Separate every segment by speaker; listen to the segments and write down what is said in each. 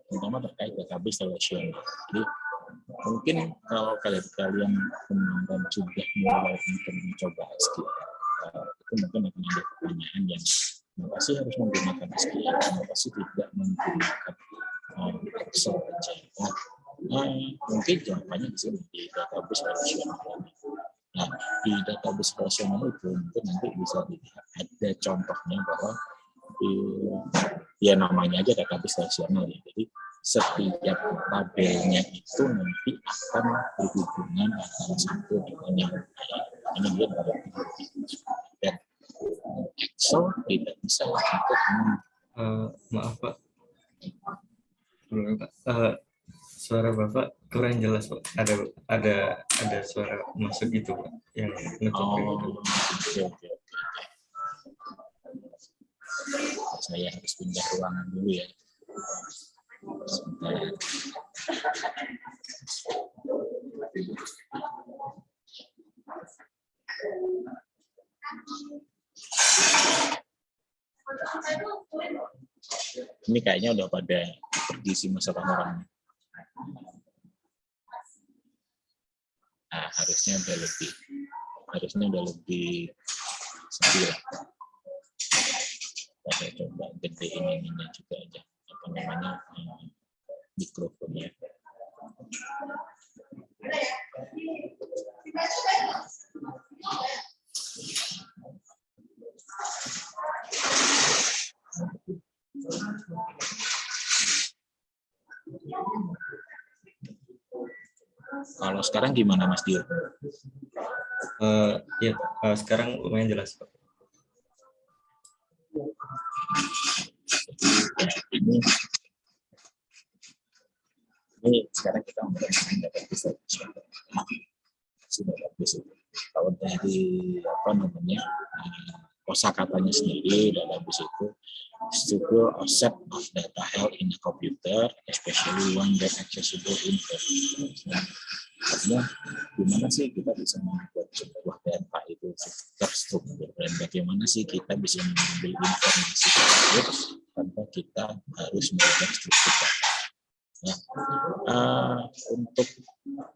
Speaker 1: terutama terkait database relasional. Jadi mungkin kalau kalian teman-teman sudah mulai untuk mencoba SQL, itu mungkin akan ada pertanyaan yang kenapa sih harus menggunakan SQL, kenapa sih tidak menggunakan Excel saja. Mungkin jawabannya di sini di database relasional. Nah, di database relasional itu mungkin nanti bisa dilihat ada contohnya bahwa ya namanya aja database relasional ya. Jadi setiap tabelnya itu nanti akan berhubungan antara satu dengan yang lain. Ini dia dan Excel tidak bisa untuk
Speaker 2: maaf Pak, suara Bapak kurang jelas Pak. Ada suara masuk gitu Pak yang
Speaker 1: Oke. Saya harus pindah ruangan dulu ya. Sebentar. Ini kayaknya udah pada pergi sih masa orang. Nah, harusnya udah lebih sepi lah. Saya coba gedein ininya juga aja, apa namanya, mikrofonnya. Kalau sekarang gimana Mas Dio?
Speaker 2: Sekarang lumayan jelas Pak.
Speaker 1: Ini sekarang kita menggunakan database kalau dari apa namanya kosakatanya sendiri database itu a set of data held in the computer, especially one that accessible in the artinya gimana sih kita bisa membuat sebuah data itu terstruktur dan bagaimana sih kita bisa mengambil informasi tersebut tanpa kita harus mengubah struktur data. Ya. Untuk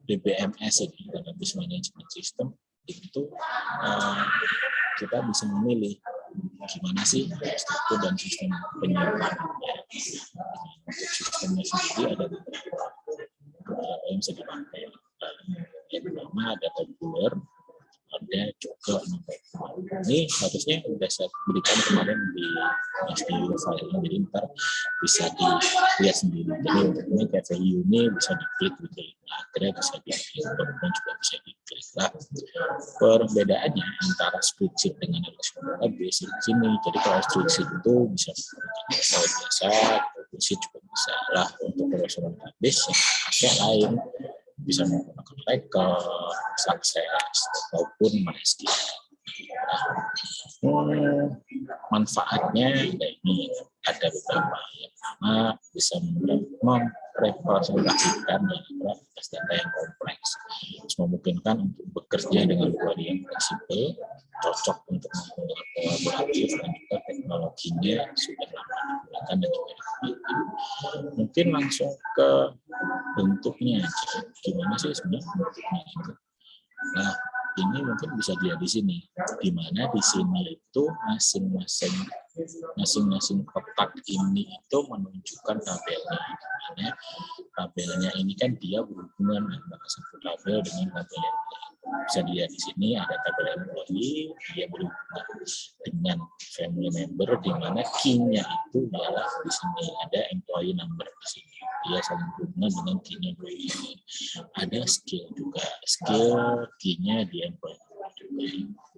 Speaker 1: DBMS ini, Database Management System, itu kita bisa memilih gimana sih struktur dan sistem penyimpanannya. Untuk sistemnya sendiri ada beberapa yang bisa dipakai. Yang pertama ada tabular, ada juga nomor. Ini harusnya sudah saya berikan kemarin di file, jadi ntar bisa dilihat sendiri. Jadi untuk ini kayak value ini bisa diklik gitu, akhirnya bisa diklik, dan juga bisa diklik. Nah, perbedaannya antara spreadsheet dengan relational database di sini. Jadi kalau spreadsheet itu bisa Excel biasa, spreadsheet juga bisa lah. Untuk relational database yang lain bisa menggunakan Oracle, Success, ataupun MySQL. Manfaatnya ini ada beberapa. Yang pertama bisa merepresentasikan data yang kompleks, memungkinkan untuk bekerja dengan query yang fleksibel, cocok untuk membuat kolaboratif, dan juga teknologinya sudah lama digunakan dan juga dikembangkan. Mungkin langsung ke bentuknya, gimana sih sebenarnya bentuknya itu? Nah, ini mungkin bisa dilihat di sini, di mana di sini itu masing-masing kotak ini itu menunjukkan tabelnya. Dimana tabelnya ini kan dia berhubungan antara satu tabel dengan tabel yang lain. Bisa dilihat di sini ada tabel employee, dia berhubungan dengan family member, di mana key-nya itu adalah di sini ada employee number di sini. Dia saling berhubungan dengan key-nya employee. Ada skill juga, skill key-nya di employee juga.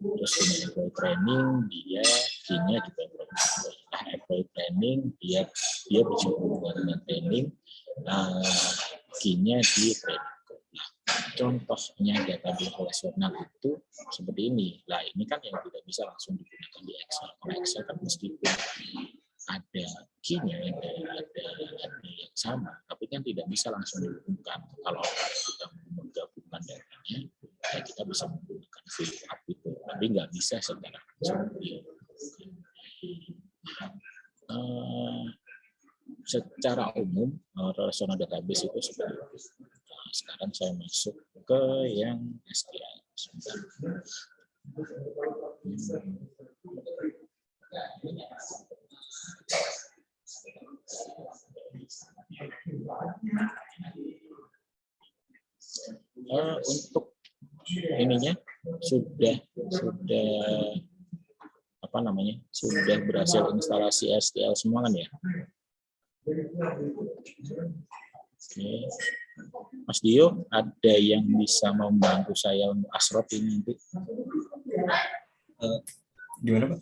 Speaker 1: Terus dengan employee training, dia key-nya juga employee. Nah, employee training dia berhubungan dengan training, key-nya di training. Nah, contohnya database relasional itu seperti ini. Nah, ini kan yang tidak bisa langsung digunakan di Excel. Kalau Excel kan meskipun ada key-nya, ada yang sama, tapi kan tidak bisa langsung dihubungkan. Kalau kita menggabungkan datanya, ya kita bisa menggunakan VLOOKUP itu, tapi nggak bisa secara langsung dihubungkan. secara umum relational database itu seperti itu. Nah, sekarang saya masuk ke yang SQL. Untuk ininya sudah apa namanya, sudah berhasil instalasi SQL semua kan ya? Oke. Mas Dio, ada yang bisa membantu saya untuk Asrot ini nanti?
Speaker 2: Gimana Pak?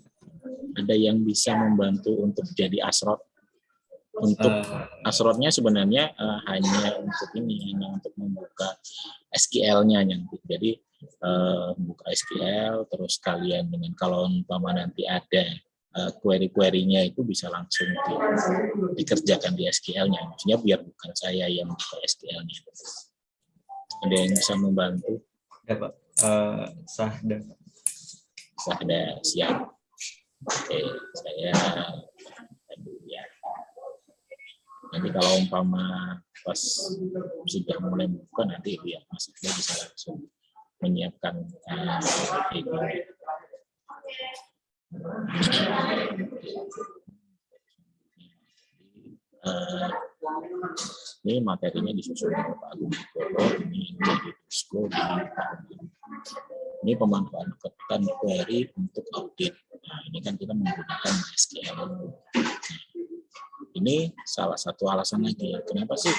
Speaker 1: Ada yang bisa membantu untuk jadi Asrot? Untuk Asrotnya sebenarnya hanya untuk ini, hanya untuk membuka SQL-nya nanti. Jadi buka SQL, terus kalian dengan kalau umpama nanti ada query-query-nya itu bisa langsung dikerjakan di SQL-nya. Maksudnya biar bukan saya yang buka SQL-nya. Ada yang bisa membantu?
Speaker 2: Ya Pak, Sahda.
Speaker 1: Sahda, siap. Oke, saya ya. Nanti kalau umpama pas sudah mulai buka nanti ya Mas Sahda bisa langsung menyiapkan itu. Ini materinya disusun oleh Pak Agung Wibowo, ini jadi Tusko di tahun ini. Ini pemanfaatan query untuk audit. Nah, ini kan kita menggunakan SQL. Ini salah satu alasan lagi. Kenapa sih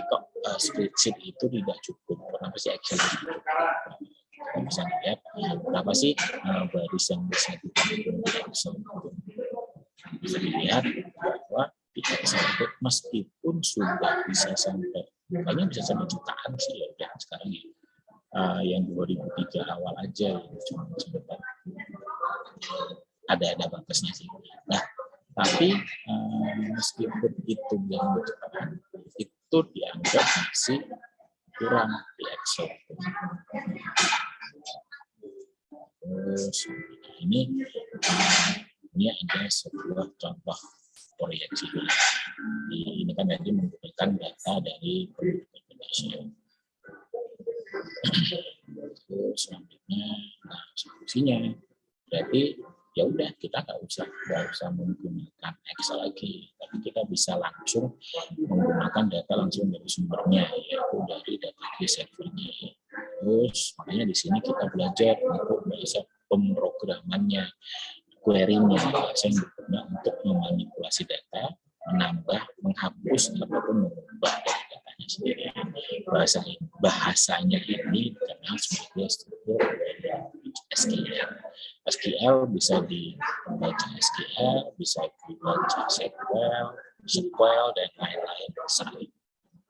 Speaker 1: kok spreadsheet itu tidak cukup? Kenapa sih Excel itu cukup? Kita bisa lihat berapa sih baris yang bisa ditampilkan di Excel. Bisa dilihat bahwa di Excel itu meskipun sudah bisa sampai, kayaknya bisa sampai jutaan sih ya sekarang ya. Yang 2003 awal aja cuma sebentar. Ada batasnya sih. Nah, tapi meskipun itu yang jutaan, itu dianggap masih kurang di Excel. Terus ini ada sebuah contoh proyeksi. Ini kan tadi menggunakan data dari Indonesia. Terus selanjutnya, solusinya berarti ya udah kita nggak usah menggunakan Excel lagi, tapi kita bisa langsung menggunakan data langsung dari sumbernya, yaitu dari database servernya. Terus makanya di sini kita belajar untuk bahasa pemrogramannya, query-nya, bahasa yang digunakan untuk memanipulasi data, menambah, menghapus ataupun mengubah dari datanya sendiri. Bahasanya ini dikenal sebagai struktur SQL. SQL bisa dibaca SQL, bisa dibaca SQL dan lain-lain.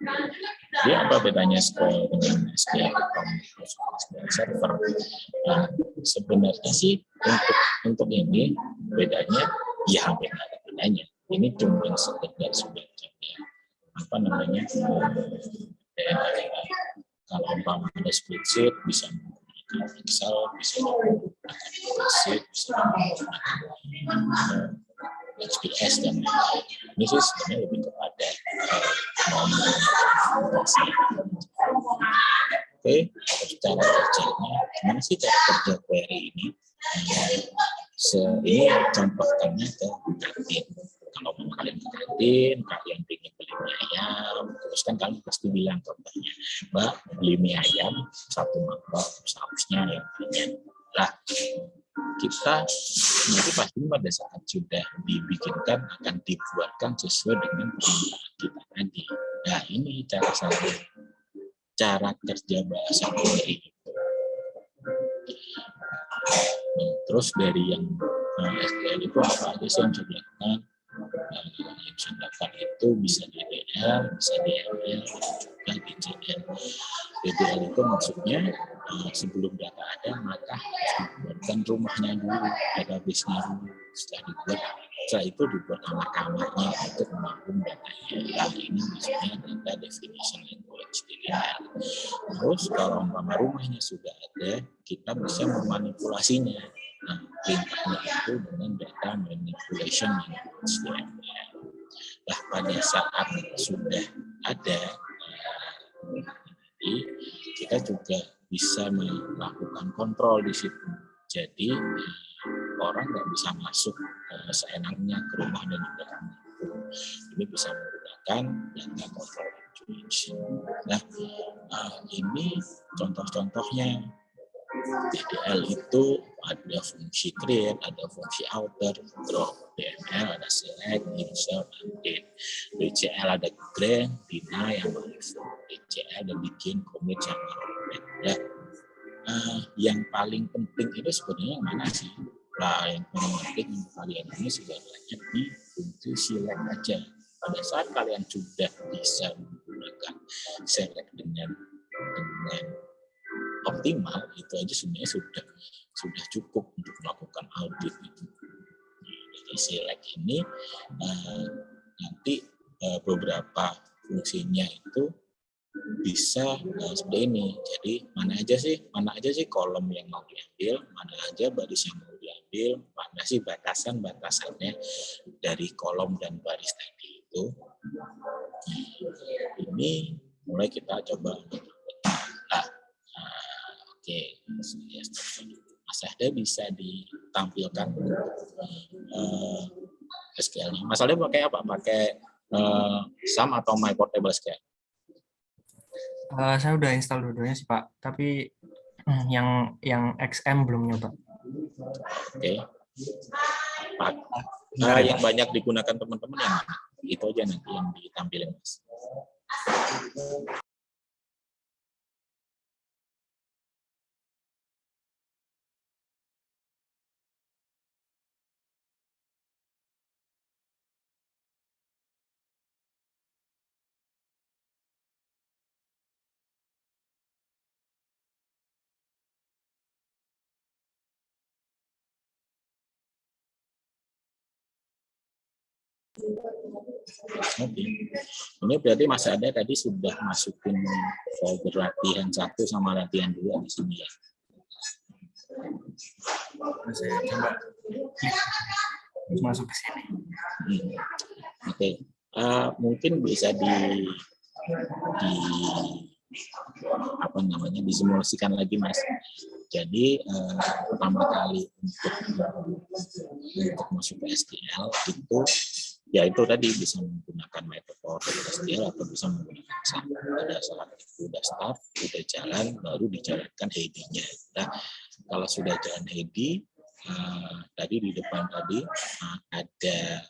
Speaker 1: Jadi apa bedanya SQL dengan SQL server? Nah, sebenarnya sih untuk ini bedanya ya hampir nggak ada bedanya. Ini cuma sekedar semacamnya apa namanya? Kalau umpama ada spreadsheet bisa menggunakan Excel, bisa menggunakan spreadsheet, bisa menggunakan XPS dan ini sih sebenarnya lebih kepada Oke, cara kerjanya gimana sih cara kerja query ini? Ini contohkannya ke kantin. Kalau mau kalian ke kantin, kalian ingin beli mie ayam, terus kan kalian pasti bilang contohnya, Mbak beli mie ayam 1 mangkok, sausnya yang banyak. Lah, kita nanti pasti pada saat sudah dibikinkan akan dibuatkan sesuai dengan permintaan kita tadi. Nah, ini cara kerja bahasa query. Terus dari yang SQL itu apa aja sih yang bisa dilakukan? Yang bisa dilakukan itu bisa DDL, bisa DLL, dan juga DCL. DDL itu maksudnya sebelum data ada maka harus dibuatkan rumahnya dulu, database-nya dulu. Setelah itu dibuat kamar-kamarnya untuk menampung datanya. Nah, ini maksudnya data definition language DDL. Terus kalau umpama rumahnya sudah ada, kita bisa memanipulasinya. Nah, perintahnya itu dengan data manipulation language DML. Nah, pada saat sudah ada, kita juga bisa melakukan kontrol di situ. Jadi orang nggak bisa masuk seenaknya ke rumah dan juga ini bisa menggunakan data control information. Nah, ini contoh-contohnya. DDL itu ada fungsi create, ada fungsi alter, drop. DML ada select, insert, update. DCL ada grant, deny, yang DCL ada bikin, commit, sama rollback. Ya, yang paling penting itu sebenarnya yang mana sih? Nah, yang paling penting untuk kalian ini sebenarnya di fungsi select aja. Pada saat kalian sudah bisa menggunakan select dengan optimal, itu aja sebenarnya sudah cukup untuk melakukan audit itu. Jadi select ini nanti beberapa fungsinya itu bisa seperti ini. Jadi mana aja sih kolom yang mau diambil, mana aja baris yang mau diambil, mana sih batasannya dari kolom dan baris tadi itu. Ini mulai kita coba. Oke, Mas Ahda bisa ditampilkan SQL-nya. Mas Ahda pakai apa? Pakai SAM atau My Portable SQL?
Speaker 3: Saya udah install dua-duanya sih Pak, tapi yang XM belum nyoba.
Speaker 1: Oke. Yang banyak digunakan teman-teman yang mana? Itu aja nanti yang ditampilin, Mas. Oke. Ini berarti Mas Ada tadi sudah masukin folder latihan 1 sama latihan 2 di sini ya.
Speaker 3: Saya coba masuk ke sini.
Speaker 1: Oke. Mungkin bisa disimulasikan lagi, Mas. Jadi pertama kali untuk masuk ke SQL itu ya itu tadi bisa menggunakan metode SQL atau bisa menggunakan SAM. Pada saat itu udah start, udah jalan, baru dijalankan heading-nya. Nah, kalau sudah jalan heading, tadi di depan tadi ada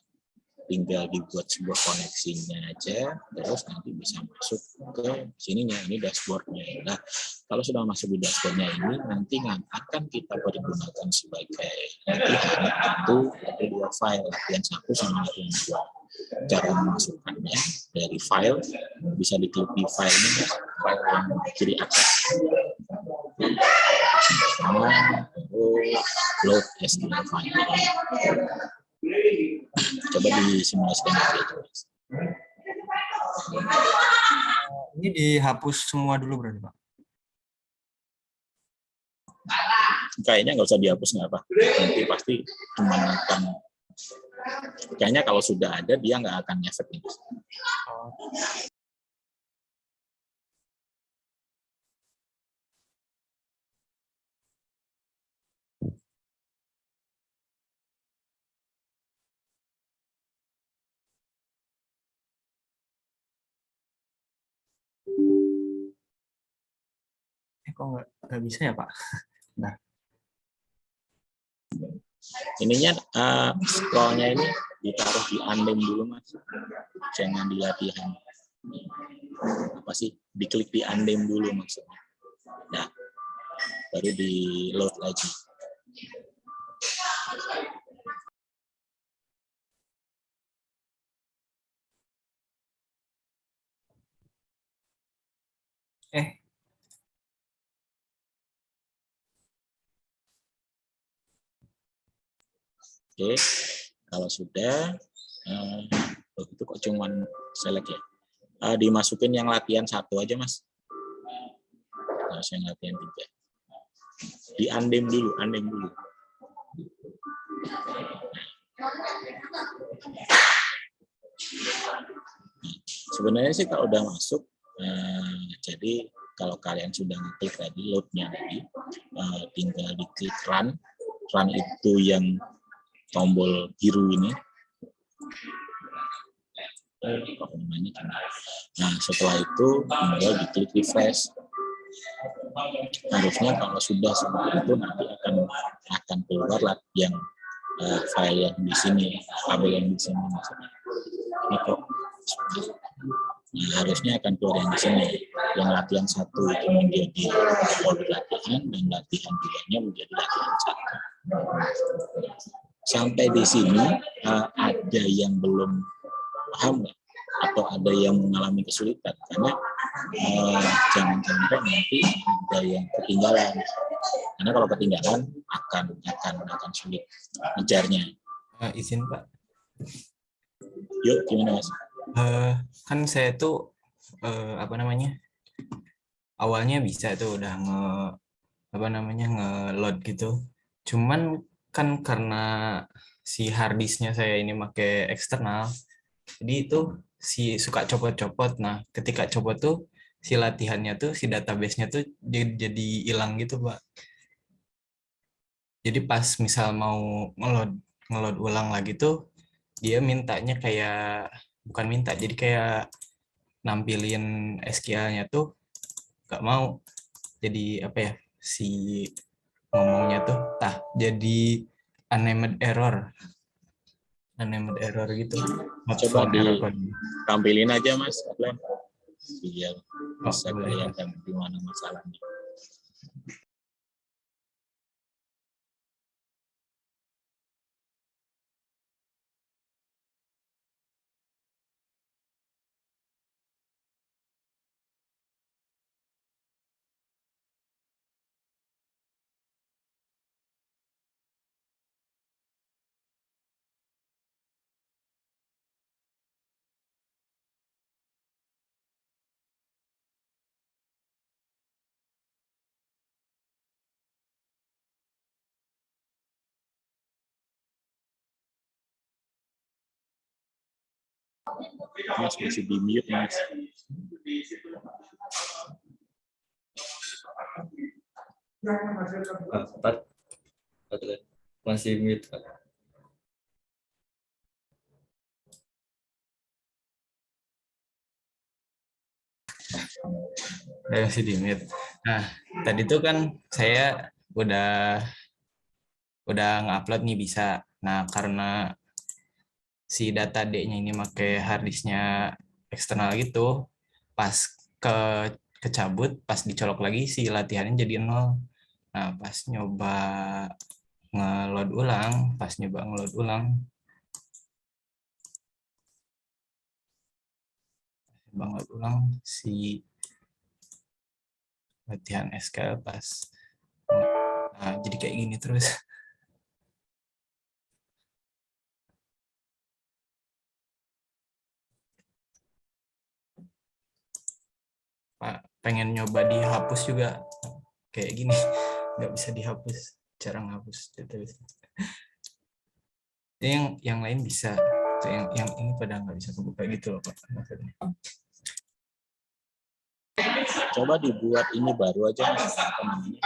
Speaker 1: tinggal dibuat sebuah koneksinya aja, terus nanti bisa masuk ke sininya, ini dashboardnya. Nah, kalau sudah masuk di dashboardnya ini, nanti akan kita pergunakan sebagai latihan itu ada 2 file, latihan 1 sama latihan 2. Cara memasukkannya dari file, bisa diklik di filenya, file yang kiri atas. Terus load SQL file. Coba disimulasikan aja.
Speaker 3: Ini dihapus semua dulu berarti Pak?
Speaker 1: Kayaknya nggak usah dihapus, nggak apa. Nanti pasti cuma akan, kayaknya kalau sudah ada dia nggak akan ngefek nih.
Speaker 3: Kok nggak bisa ya Pak? Nah.
Speaker 1: Ininya scrollnya ini ditaruh di unnamed dulu Mas, jangan di latihan. Apa sih? Diklik di unnamed dulu maksudnya. Nah, baru di load lagi. Oke, kalau sudah, itu kok cuman select ya. Dimasukin yang latihan 1 aja Mas. Nah, yang latihan 3. Di unnamed dulu, unnamed dulu. Sebenarnya sih kalau udah masuk, jadi kalau kalian sudah ngeklik tadi load-nya tadi, tinggal diklik run. Run itu yang tombol biru ini. Apa namanya? Nah, setelah itu tinggal diklik refresh. Harusnya kalau sudah semua itu nanti akan keluar lah yang file yang di sini, tabel yang di sini maksudnya. Ini kok. Nah, harusnya akan keluar yang di sini. Yang latihan 1 itu menjadi mode latihan dan latihan 2-nya menjadi latihan 1. Sampai di sini ada yang belum paham nggak? Atau ada yang mengalami kesulitan? Karena jangan sampai nanti ada yang ketinggalan. Karena kalau ketinggalan akan sulit ngejarnya.
Speaker 3: Izin Pak.
Speaker 1: Yuk, gimana Mas?
Speaker 3: Kan saya tuh apa namanya? Awalnya bisa tuh udah nge-load gitu. Cuman kan karena si harddisknya saya ini pakai eksternal, jadi itu si suka copot-copot. Nah, ketika copot tuh si latihannya tuh, si database-nya tuh jadi hilang gitu, Pak. Jadi pas misal mau ngeload ulang lagi tuh, dia mintanya kayak, bukan minta, jadi kayak nampilin SQL-nya tuh nggak mau. Jadi apa ya, si ngomongnya tuh, jadi unnamed error gitu. Not
Speaker 1: Coba
Speaker 3: found error code.
Speaker 1: ditampilin aja Mas, biar bisa
Speaker 3: boleh.
Speaker 1: kelihatan di mana masalahnya. Mas masih di mute Mas.
Speaker 2: Masih mute, Pak.
Speaker 3: Masih di mute. Nah, tadi tuh kan saya udah ngupload nih bisa. Nah, karena si data D-nya ini pakai harddisknya eksternal gitu, pas ke kecabut, pas dicolok lagi si latihannya jadi 0. Nah, pas nyoba ngeload ulang, si latihan SQL pas, nah, jadi kayak gini terus. Pak, pengen nyoba dihapus juga kayak gini, nggak bisa dihapus, cara ngapus database. Yang lain bisa, yang ini pada nggak bisa kebuka gitu loh Pak maksudnya.
Speaker 1: Coba dibuat ini baru aja Mas. Apa namanya?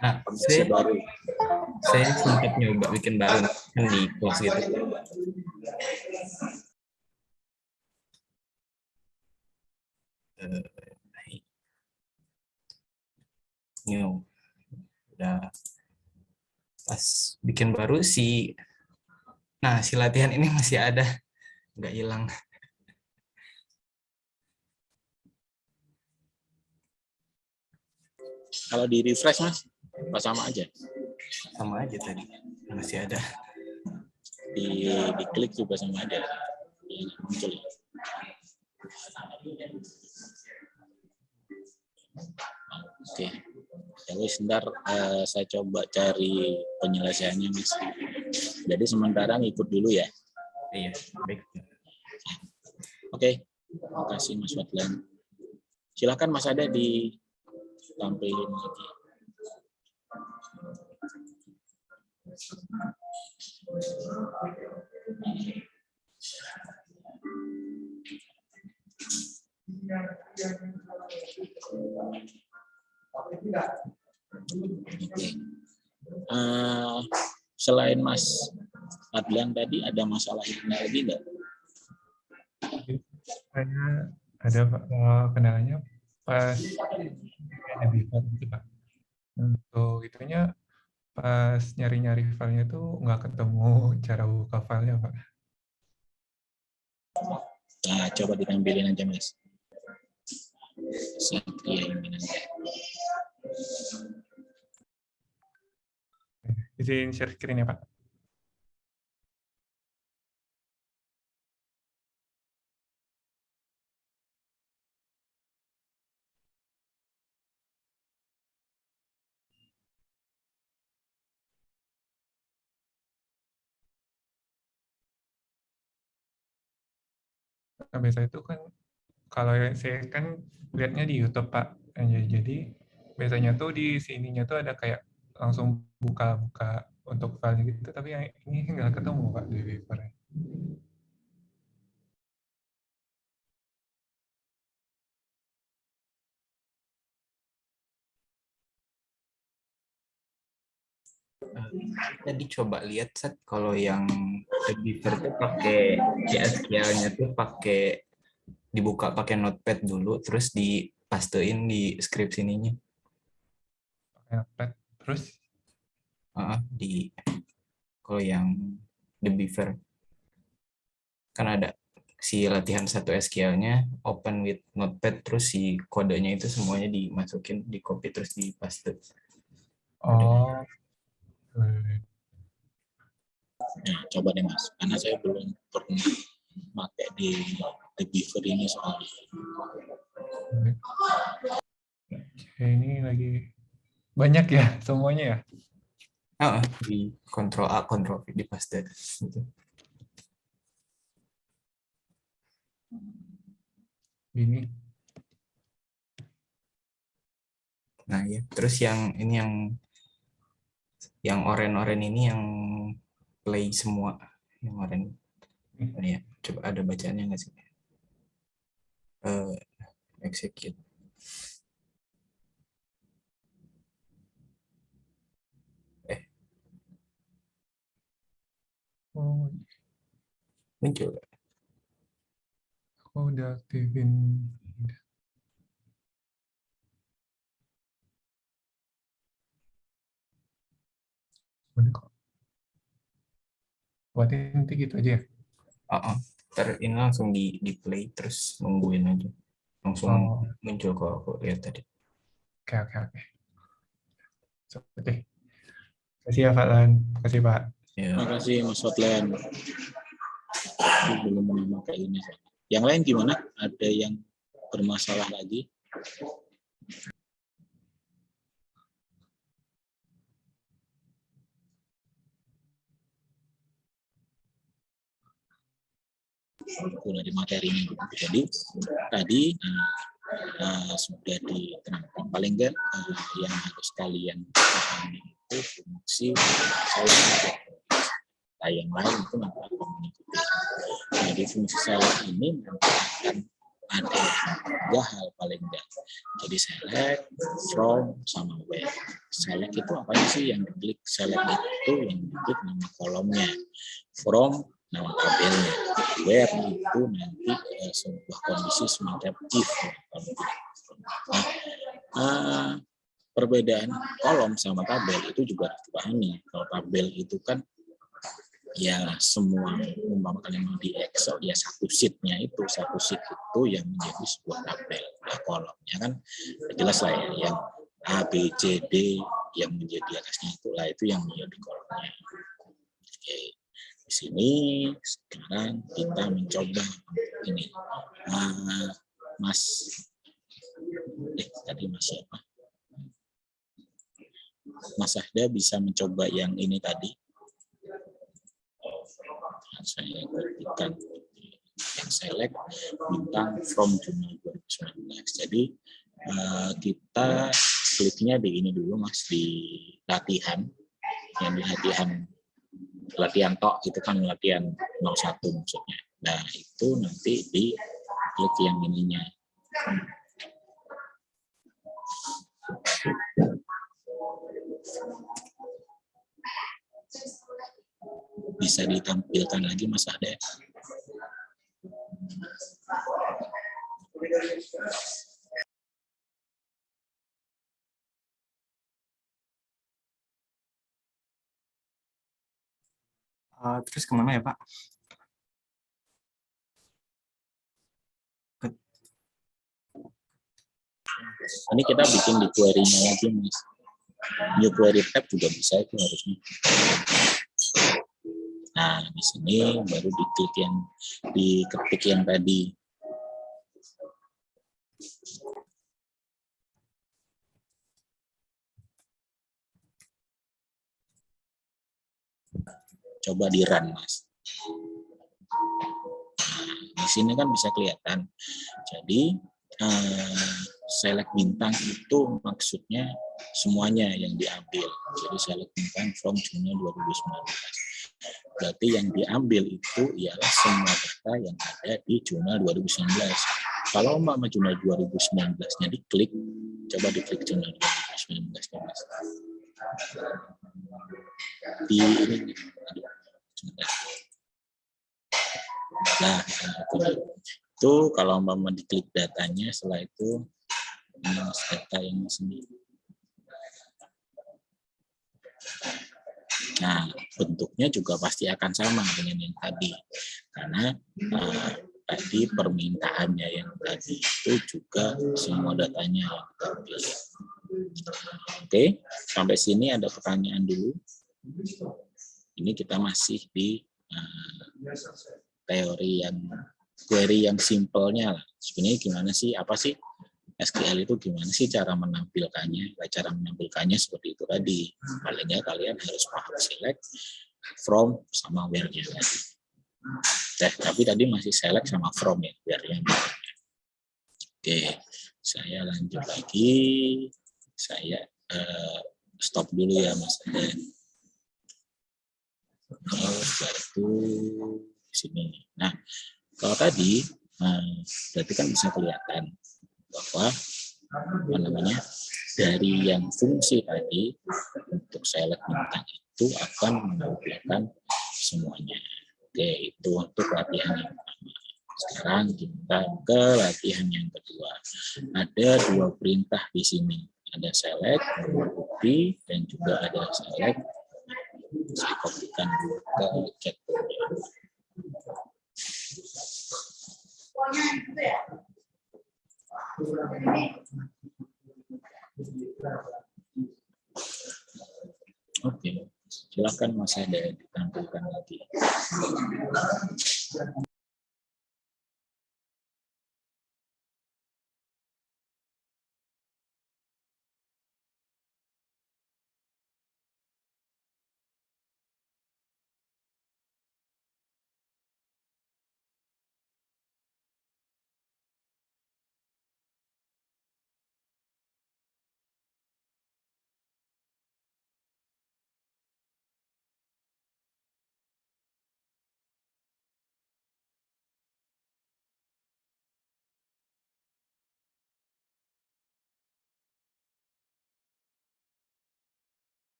Speaker 3: Nah, saya sempat nyoba bikin baru kan di kelas gitu. New, udah pas bikin baru nah si latihan ini masih ada, nggak hilang.
Speaker 1: Kalau di refresh Mas, apa sama aja?
Speaker 3: Sama aja tadi, masih ada.
Speaker 1: Diklik juga sama aja. Muncul. Oke. Jadi sebentar saya coba cari penyelesaiannya Mas. Jadi sementara ngikut dulu ya.
Speaker 3: Iya, baik.
Speaker 1: Oke. Terima kasih Mas Fadlan. Silakan Mas Ade ditampilin lagi. Oke. Selain Mas Adlan tadi ada masalah ini lagi nggak?
Speaker 4: Saya ada Pak, kendalanya pas ada before gitu Pak. Untuk itunya pas nyari-nyari filenya tuh nggak ketemu cara buka filenya Pak.
Speaker 1: Nah, coba ditampilin aja Mas. Satria Iminanda.
Speaker 4: Izin share screen ya Pak. Nah, biasa itu kan kalau yang saya kan lihatnya di YouTube Pak. Jadi biasanya tuh di sininya tuh ada kayak langsung buka-buka untuk filenya gitu, tapi yang ini nggak ketemu Pak di Weaver-nya.
Speaker 3: Tadi coba lihat Sat, kalau yang The Beaver tuh pakai SQL-nya tuh dibuka pakai Notepad dulu, terus dipastein di script sininya.
Speaker 4: Pakai Notepad. Terus
Speaker 3: Kalau yang The Beaver kan ada si latihan 1 SQL-nya open with Notepad, terus si kodenya itu semuanya dimasukin, di copy terus di paste.
Speaker 4: oh.
Speaker 1: Nah, coba deh Mas, karena saya belum pernah pakai di The Beaver ini soalnya.
Speaker 4: Oke, ini lagi banyak ya semuanya ya.
Speaker 3: Di Ctrl A, Ctrl V di paste gitu.
Speaker 4: Ini.
Speaker 3: Nah ya, terus yang ini yang oren-oren ini yang play semua, yang oren. Nah, ya, coba ada bacaannya nggak sih? Execute.
Speaker 4: Oh,
Speaker 3: Muncul.
Speaker 4: aku udah aktifin. Udah kok. Berarti nanti gitu aja ya?
Speaker 3: Ini langsung di play terus nungguin aja. Langsung muncul kok aku lihat tadi.
Speaker 4: Oke. Oke. Terima kasih ya Pak Lan. Terima kasih Pak.
Speaker 3: Ya.
Speaker 1: Terima kasih Mas Hotline. Belum memakai ini. Yang lain gimana? Ada yang bermasalah lagi? Dari materinya. Jadi tadi sudah diterangkan. Paling enggak yang harus kalian pahami itu fungsi select. Nah, yang lain itu nanti akan mengikuti. Jadi fungsi select ini nanti akan ada 3 hal paling enggak. Jadi select, from, sama where. Select itu apa sih yang diklik? Select itu yang diklik nama kolomnya. From nama tabelnya. Where itu nanti sebuah kondisi semacam if. Nah, perbedaan kolom sama tabel itu juga harus dipahami. Kalau tabel itu kan ya semua umpama kalian di Excel ya satu sheet-nya itu yang menjadi sebuah tabel. Nah, kolomnya kan jelas lah ya, yang A, B, C, D yang menjadi atasnya itulah itu yang menjadi kolomnya. Oke. Di sini sekarang kita mencoba ini. Tadi Mas siapa? Mas Ahda bisa mencoba yang ini tadi. Saya ketikkan yang select bintang from Juni 2019. Jadi kita kliknya di ini dulu Mas, di latihan. Yang di latihan tok itu kan latihan 01 maksudnya. Nah itu nanti di klik yang ininya bisa ditampilkan lagi Mas Ade.
Speaker 3: Terus kemana ya Pak?
Speaker 1: Ini kita bikin di query-nya lagi Mas. New query tab juga bisa itu harusnya. Nah, di sini baru diklik yang diketik yang tadi. Coba di run Mas. Nah, di sini kan bisa kelihatan. Jadi select bintang itu maksudnya semuanya yang diambil. Jadi select bintang from Juni 2019. Berarti yang diambil itu ialah semua data yang ada di jurnal 2019. Kalau umpama jurnal 2019-nya diklik, coba diklik jurnal 2019-nya Mas. Di ini, nah itu kalau umpama diklik datanya, setelah itu data yang sendiri. Nah, bentuknya juga pasti akan sama dengan yang tadi, karena tadi permintaannya yang tadi itu juga semua datanya yang diambil. Oke, sampai sini ada pertanyaan dulu. Ini kita masih di teori yang query yang simpelnya lah. Sebenarnya gimana sih, apa sih SQL itu, gimana sih cara menampilkannya? Cara menampilkannya seperti itu tadi. Palingnya kalian harus paham select, from, sama where-nya tadi. Tapi tadi masih select sama from ya, where-nya. Oke, saya lanjut lagi. Saya stop dulu ya Mas. Setelah itu di sini. Nah, kalau tadi berarti kan bisa kelihatan bahwa dari yang fungsi tadi untuk select bintang itu akan menampilkan semuanya. Oke, itu untuk latihan yang pertama. Sekarang kita ke latihan yang kedua. Ada dua perintah di sini. Ada select, bukti, dan juga ada select. Saya kopikan dulu ke chatbotnya. Oke, silakan Mas Ade ditampilkan lagi.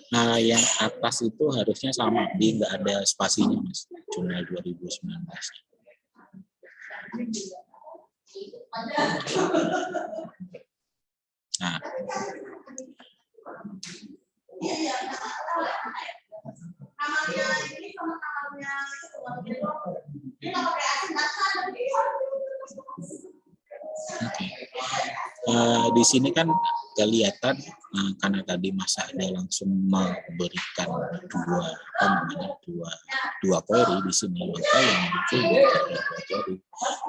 Speaker 1: Nah, yang atas itu harusnya sama, nggak ada spasinya Mas, jurnal 2019. Nah, di sini kan kelihatan karena tadi Mas Ade langsung memberikan dua query di sini, maka yang muncul dua query.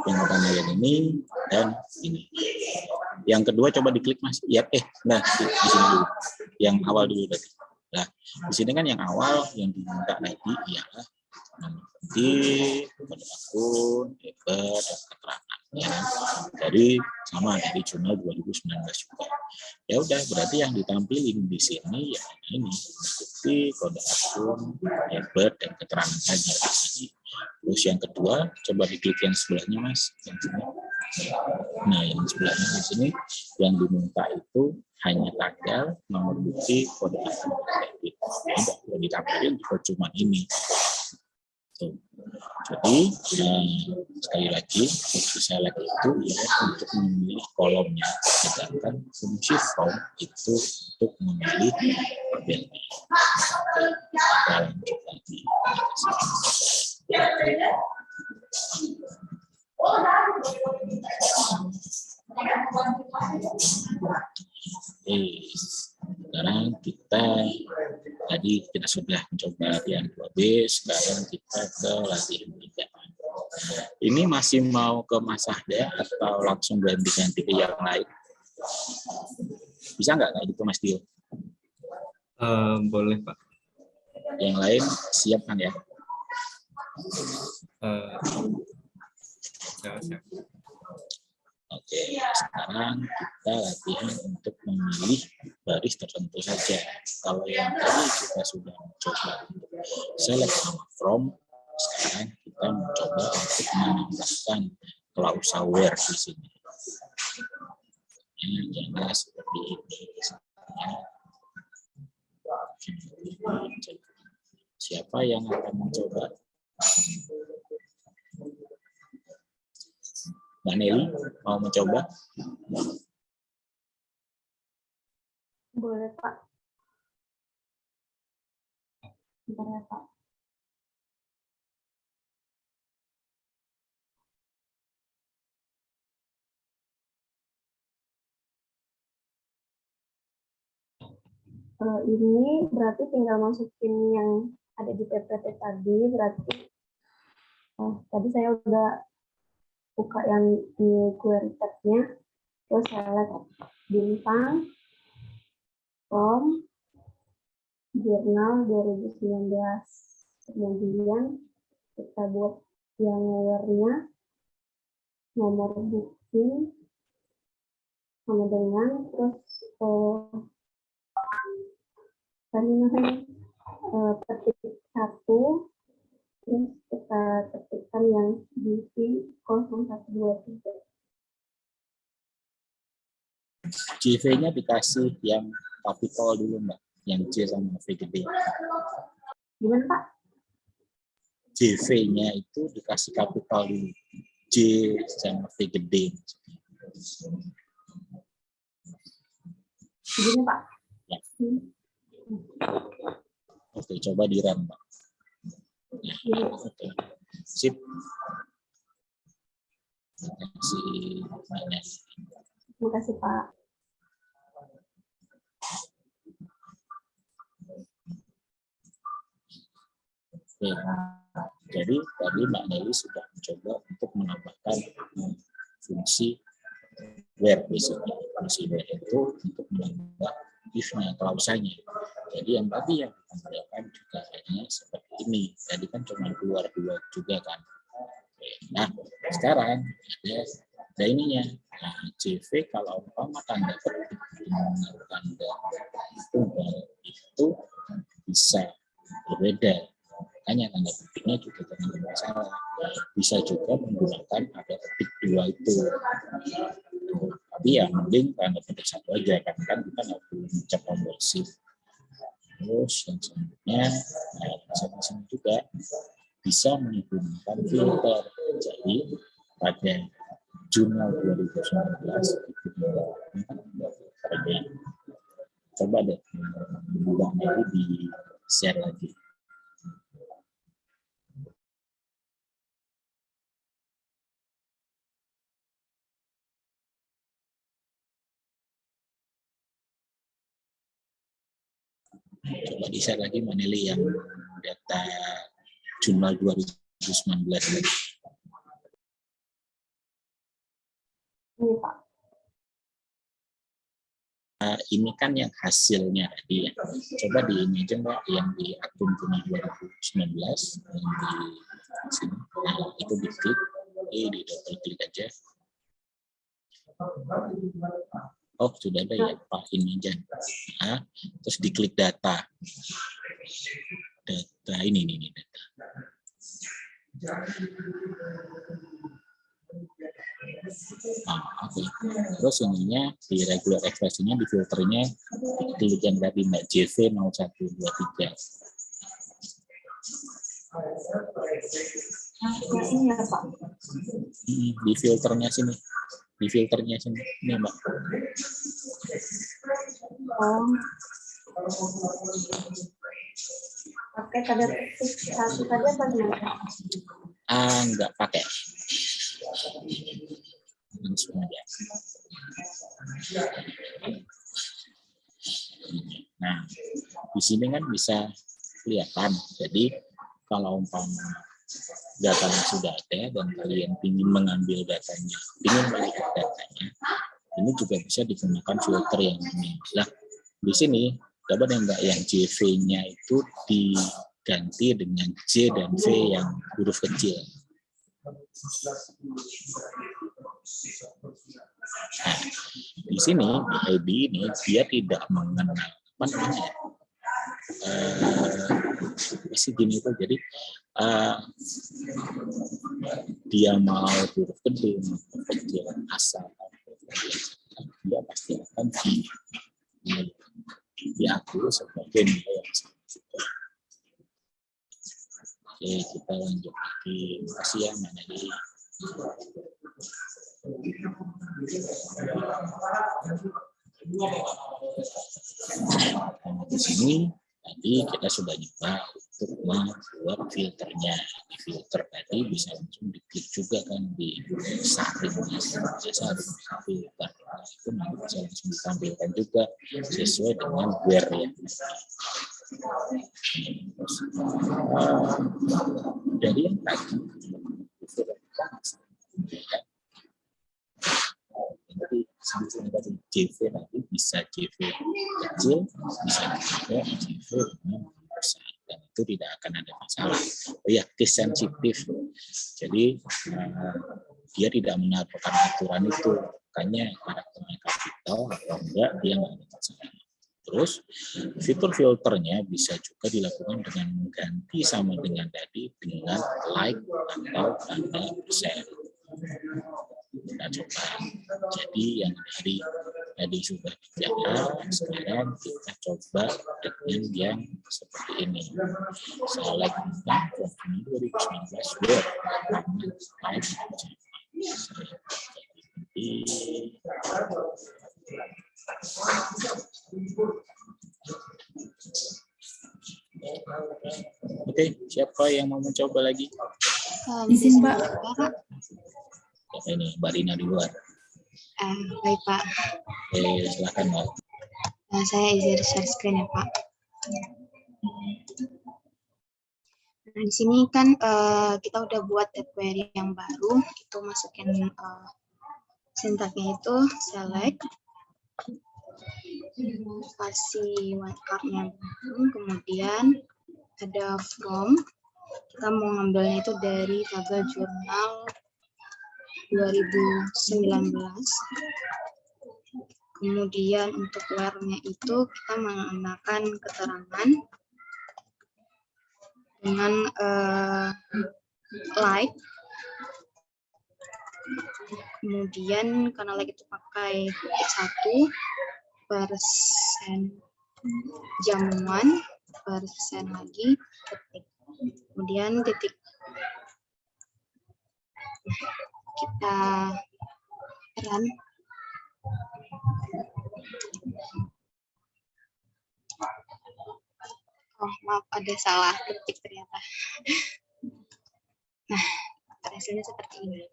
Speaker 1: Yang pertama yang ini dan ini. Yang kedua coba diklik Mas. Ya, nah di sini dulu. Yang awal dulu tadi. Nah, di sini kan yang awal yang diminta tadi ialah nomor kode akun, header, dan keterangan. Ya. Jadi sama dari jurnal 2019 juga. Ya udah, berarti yang ditampilin di sini ya ini bukti, kode akun, Herbert, dan keterangan saja di sini. Terus yang kedua, coba diklik yang sebelahnya Mas, yang sini. Nah, yang sebelahnya di sini yang diminta itu hanya tanggal, nomor bukti, kode akun, kredit. Udah ditampilin cuma ini. Tuh. Jadi sekali lagi fungsi select itu ya untuk memilih kolomnya, sedangkan fungsi from itu untuk memilih tabelnya. Dalam kita di sekarang tadi kita sudah mencoba latihan 2B, sekarang kita ke latihan 3. Ini masih mau ke Mas Ahda atau langsung ganti-ganti ke yang lain? Bisa nggak kayak gitu Mas Dio?
Speaker 2: Boleh Pak.
Speaker 1: Yang lain siap kan ya?
Speaker 2: Siap.
Speaker 1: Oke, sekarang kita latihan untuk memilih baris tertentu saja. Kalau yang tadi kita sudah mencoba untuk select sama from, sekarang kita mencoba untuk menambahkan klausa where di sini. Jangan seperti ini. Siapa yang akan mencoba? Mbak Nelly mau mencoba?
Speaker 5: Boleh Pak. Bentar ya Pak. Ini berarti tinggal masukin yang ada di PPT tadi, berarti tadi saya udah buka yang di query tab-nya, terus select bintang, from, jurnal 2019, kemudian kita buat yang where-nya, nomor bukti, sama dengan, terus ketik 1, terus kita ketikkan yang bukti 0123.
Speaker 1: CV-nya dikasih yang capital dulu Mbak, yang C sama V gede.
Speaker 5: Gimana Pak?
Speaker 1: CV-nya itu dikasih capital dulu, J sama V gede.
Speaker 5: Begini Pak.
Speaker 1: Ya. Oke, coba di-run Mbak. Nah, oke. Sip. Terima kasih banyak.
Speaker 5: Terima kasih Pak.
Speaker 1: Oke. Jadi tadi Mbak Nelly sudah mencoba untuk menambahkan fungsi where basically. Fungsi where itu untuk menambah if-nya, klausanya. Jadi yang tadi yang ditampilkan juga hanya seperti ini. Tadi kan cuma keluar 2 juga kan. Oke. Nah, sekarang ada ininya. Nah, CV kalau umpama tanda petik dengan tanda tunggal itu bisa berbeda. Makanya tanda petiknya juga jangan bermasalah. Bisa juga menggunakan ada petik 2 itu. Tapi ya mending tanda petik 1 aja kan kita nggak perlu mencet tombol shift. Terus yang selanjutnya masing-masing juga bisa menggunakan filter. Jadi pada jurnal 2019 itu filternya. Coba deh buahnya di share lagi. Coba di-share lagi Maneli yang data jurnal 2019 lagi.
Speaker 5: Ini Pak.
Speaker 1: Ini kan yang hasilnya tadi ya. Coba di ini aja Mbak, yang di akun jurnal 2019 yang di sini. Nah, itu diklik, di double klik aja. Oh, sudah ada ya, Pak, ini aja. Nah, terus diklik data. Data ini data. Oke. Terus ininya di regular ekspresinya, di filternya diklik yang tadi Mbak JV 0123.
Speaker 5: Ini ya Pak.
Speaker 1: Di filternya sini. Di filternya sini. Ini Mbak.
Speaker 5: Oh. Pakai tanda petik satu saja apa gimana?
Speaker 1: Enggak pakai. Langsung aja. Nah, di sini kan bisa kelihatan. Jadi kalau umpama datanya sudah ada dan kalian ingin mengambil datanya, ingin melihat datanya, ini juga bisa digunakan filter yang ini. Nah, di sini dapat yang Mbak, yang JV-nya itu diganti dengan J dan V yang huruf kecil. Nah, di sini di ID ini dia tidak mengenal apa namanya, masih gini tuh. Jadi dia mau huruf gede maupun kecil, asal dia pasti akan diakui sebagai nilai yang sama. Oke, kita lanjut lagi. Makasih ya, Mbak Nadi. Nah, di sini tadi kita sudah nyoba untuk membuat filternya. Di filter tadi bisa langsung diklik juga kan di saringnya, saring filter. Nah, itu nanti bisa langsung ditampilkan juga sesuai dengan where ya. Dari yang tadi jadi sampai tadi JV tadi bisa JV kecil, bisa juga JV dengan besar, dan itu tidak akan ada masalah. Oh ya, case sensitif. Jadi dia tidak menaruhkan aturan itu, makanya karakternya kapital atau enggak dia nggak ada masalah. Terus fitur filternya bisa juga dilakukan dengan mengganti sama dengan tadi dengan like atau tanda persen. Kita coba. Jadi yang dari tadi sudah dijaga, sekarang kita coba dengan yang seperti ini. Select tentang Program 2019 Word. Oke, siapa yang mau mencoba lagi?
Speaker 6: Izin Pak.
Speaker 1: Ini Mbak Rina di luar.
Speaker 6: Baik Pak.
Speaker 1: Silakan Mbak.
Speaker 6: Saya izin share screen ya Pak. Nah, di sini kan kita udah buat query yang baru, itu masukin sintaknya itu select, kasih wildcard-nya, kemudian ada from, kita mau ngambilnya itu dari tabel jurnal 2019. Kemudian untuk where-nya itu kita menggunakan keterangan dengan like. Kemudian karena like itu pakai 1% jamuan, persen lagi ketik. Kemudian titik. Kita run. Oh, maaf, ada salah ketik ternyata. Nah, hasilnya seperti ini.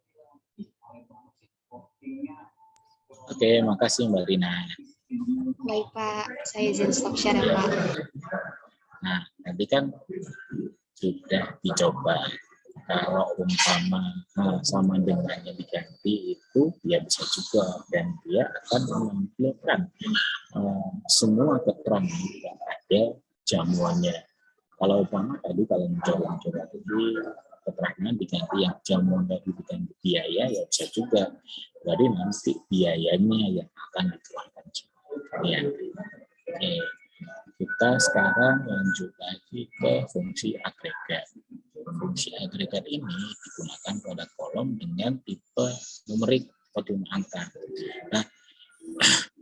Speaker 1: Oke, makasih Mbak Rina.
Speaker 6: Baik Pak, saya izin stop share ya Pak.
Speaker 1: Nah, tadi kan sudah dicoba. Kalau umpama sama dengannya diganti itu ya bisa juga, dan dia akan menampilkan semua keterangan yang ada jamuannya. Kalau umpama tadi kalau mencoba tadi keterangan diganti yang jamuan tadi diganti biaya ya bisa juga. Jadi nanti biayanya yang akan dikeluarkan ya. Oke, kita sekarang lanjut lagi ke fungsi agregat. Fungsi agregat ini digunakan pada kolom dengan tipe numerik atau angka. Nah,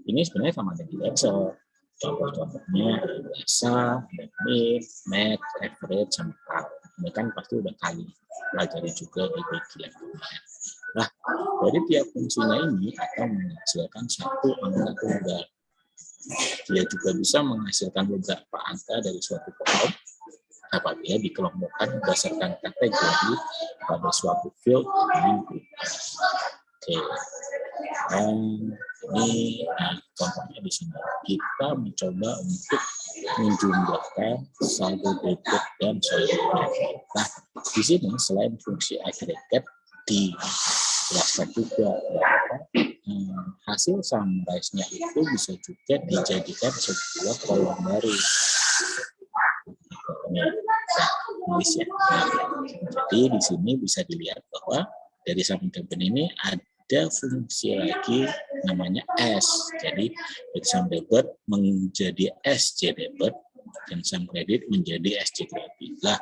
Speaker 1: ini sebenarnya sama dengan Excel. Contoh-contohnya biasa, min, max, average, sama count. Ini kan pasti udah kali pelajari juga di bagian kemarin. Nah, dari tiap fungsinya ini akan menghasilkan satu angka tunggal. Dia juga bisa menghasilkan beberapa angka dari suatu kolom apabila dikelompokkan berdasarkan kategori pada suatu field dengan grup. Oke, ini contohnya di sini kita mencoba untuk menjumlahkan saldo debit dan saldo kredit. Nah, di sini selain fungsi agregat dijelaskan juga bahwa hasil summarize-nya itu bisa juga dijadikan sebuah kolom baru. Jadi di sini bisa dilihat bahwa dari sum debit ini ada fungsi lagi namanya S. Jadi sum debit menjadi SC debit dan sum kredit menjadi SC kredit. Lah,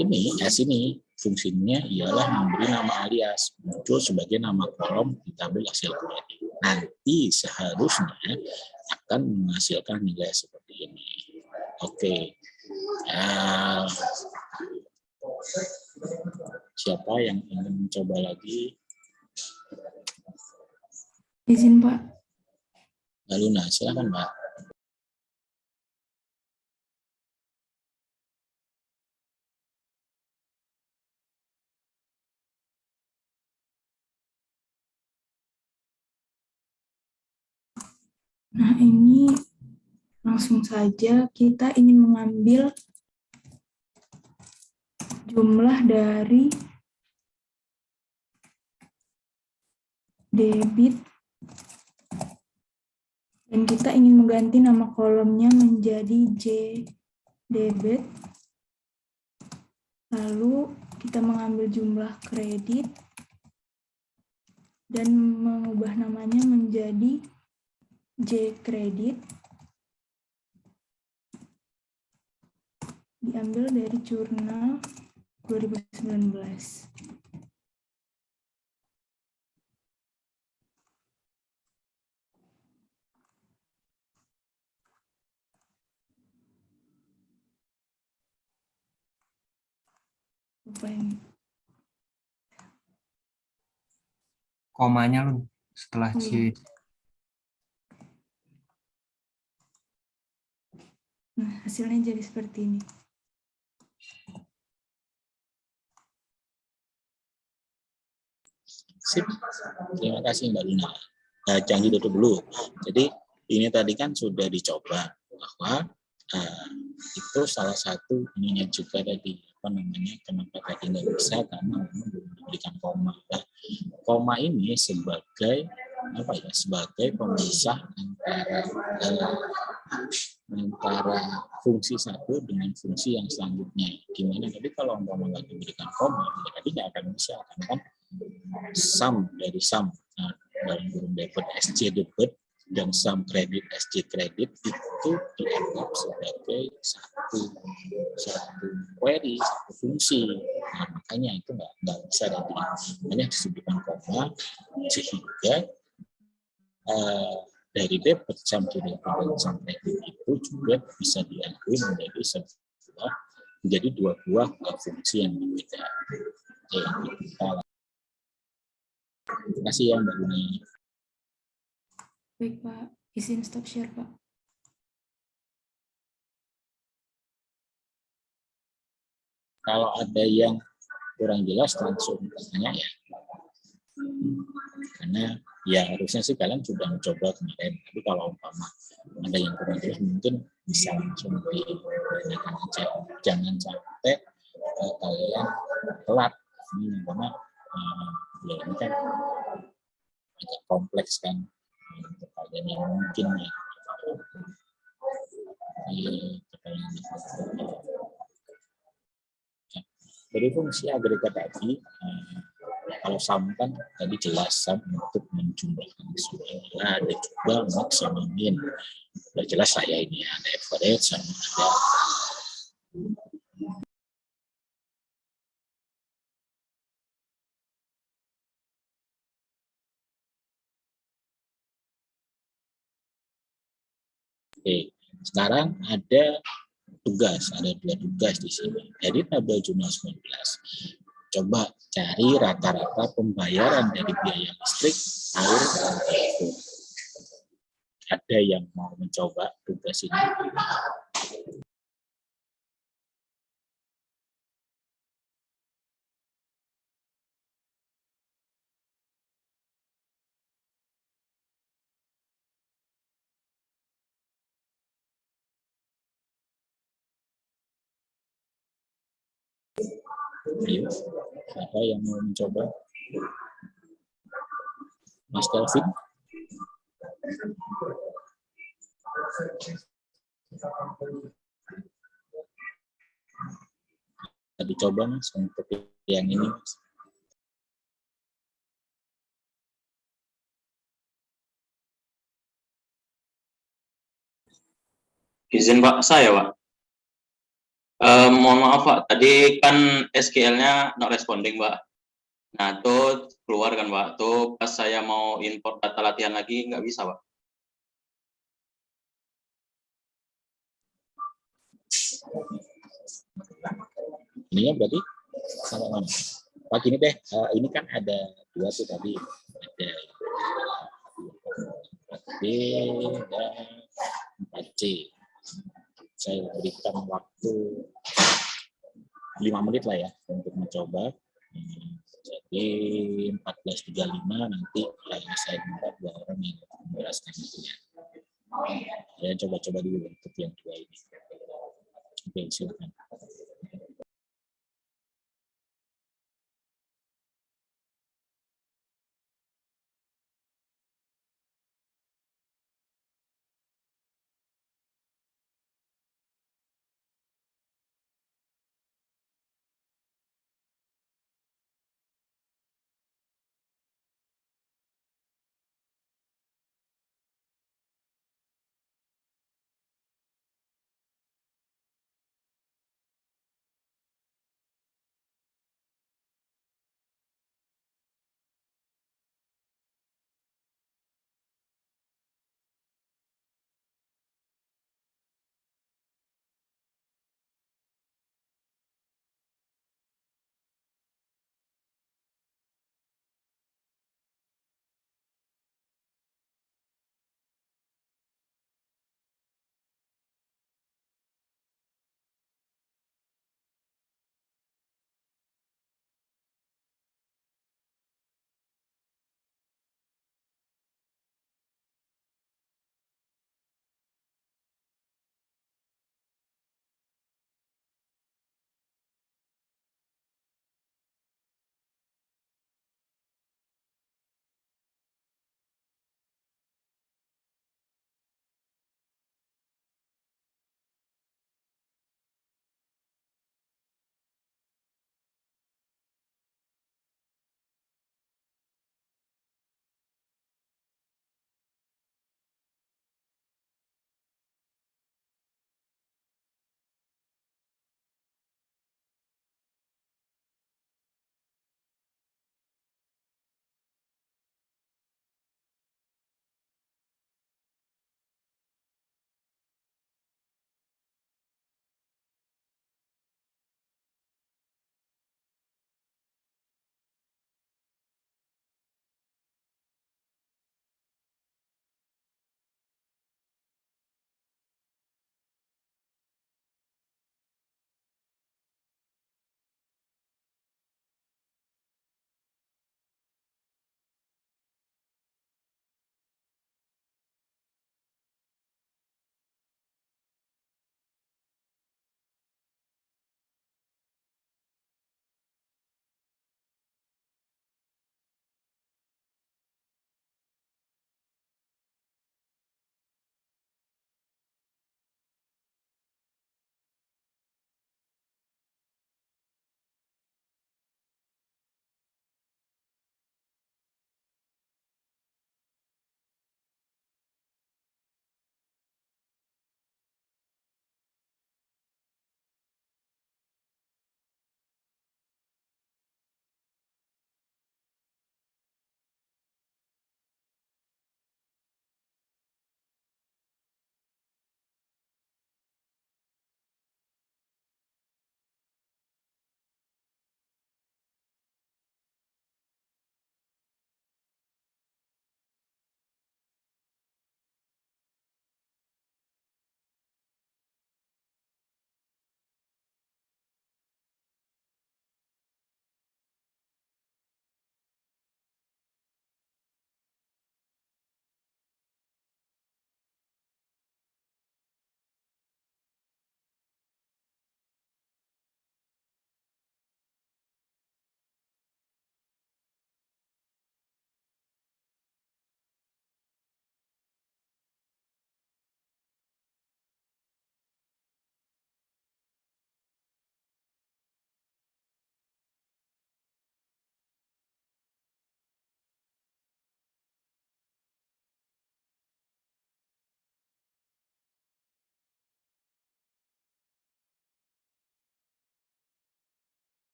Speaker 1: ini S ini fungsinya ialah memberi nama alias muncul sebagai nama kolom di tabel hasil kredit. Nanti seharusnya akan menghasilkan nilai seperti ini. Oke. Siapa yang ingin mencoba lagi?
Speaker 7: Izin, Pak.
Speaker 1: Luna, silakan, Mbak.
Speaker 7: Nah, ini langsung saja kita ingin mengambil jumlah dari debit dan kita ingin mengganti nama kolomnya menjadi J debit. Lalu kita mengambil jumlah kredit dan mengubah namanya menjadi J kredit. Diambil dari jurnal 2019. Lupa ini.
Speaker 2: Komanya lu setelah
Speaker 7: Oh, iya.
Speaker 2: C.
Speaker 7: Nah, hasilnya jadi seperti ini.
Speaker 1: Sip. Terima kasih Mbak Luna. Jangan ditutup dulu. Jadi ini tadi kan sudah dicoba bahwa itu salah satu ininya juga tadi apa namanya kenapa tadi nggak bisa karena memang belum diberikan koma. Nah, koma ini sebagai apa ya sebagai pemisah antara fungsi satu dengan fungsi yang selanjutnya. Gimana tadi kalau umpama nggak diberikan koma, ya tadi nggak akan bisa karena kan sum dari sum dalam kurung debit SC debit dan sum kredit SC kredit itu dianggap sebagai satu query, satu fungsi. Nah, makanya itu nggak bisa tadi. Makanya disebutkan koma sehingga dari debit sum kredit dan sum kredit itu juga bisa diakui menjadi dua buah fungsi yang berbeda. Oke, kita terima kasih ya Mbak Luna.
Speaker 7: Baik, Pak. Izin stop share, Pak.
Speaker 1: Kalau ada yang kurang jelas langsung tanya ya. Karena ya harusnya sih kalian sudah mencoba kemarin. Tapi kalau umpama ada yang kurang jelas mungkin bisa langsung ditanyakan aja. Jangan sampai kalian telat. Karena ya ini kan agak kompleks kan untuk kalian yang mungkin ya. Dari fungsi agregat tadi Kalau sum kan tadi jelas sum untuk menjumlahkan semua. Ada juga max sama min. Udah jelas saya ini ada average sama ada Oke, sekarang ada dua tugas di sini. Jadi tabel jurnal 19. Coba cari rata-rata pembayaran dari biaya listrik, air, dan telepon. Ada yang mau mencoba tugas ini? Ayo, siapa yang mau mencoba? Mas Kelvin? Tadi coba Mas untuk yang ini. Mas.
Speaker 8: Izin Pak, saya Pak. Mohon maaf Pak, tadi kan SQL-nya not responding Pak. Nah itu keluar kan Pak, tuh pas saya mau import data latihan lagi nggak bisa Pak.
Speaker 1: Ininya berarti sama mana? Pak gini deh, ini kan ada dua tuh tadi, ada 4B dan 4C. Saya berikan waktu 5 menit lah ya untuk mencoba. Jadi 14.35 nanti saya minta 2 orang yang menjelaskan itu ya. Saya coba-coba dulu untuk yang dua ini. Oke, silakan.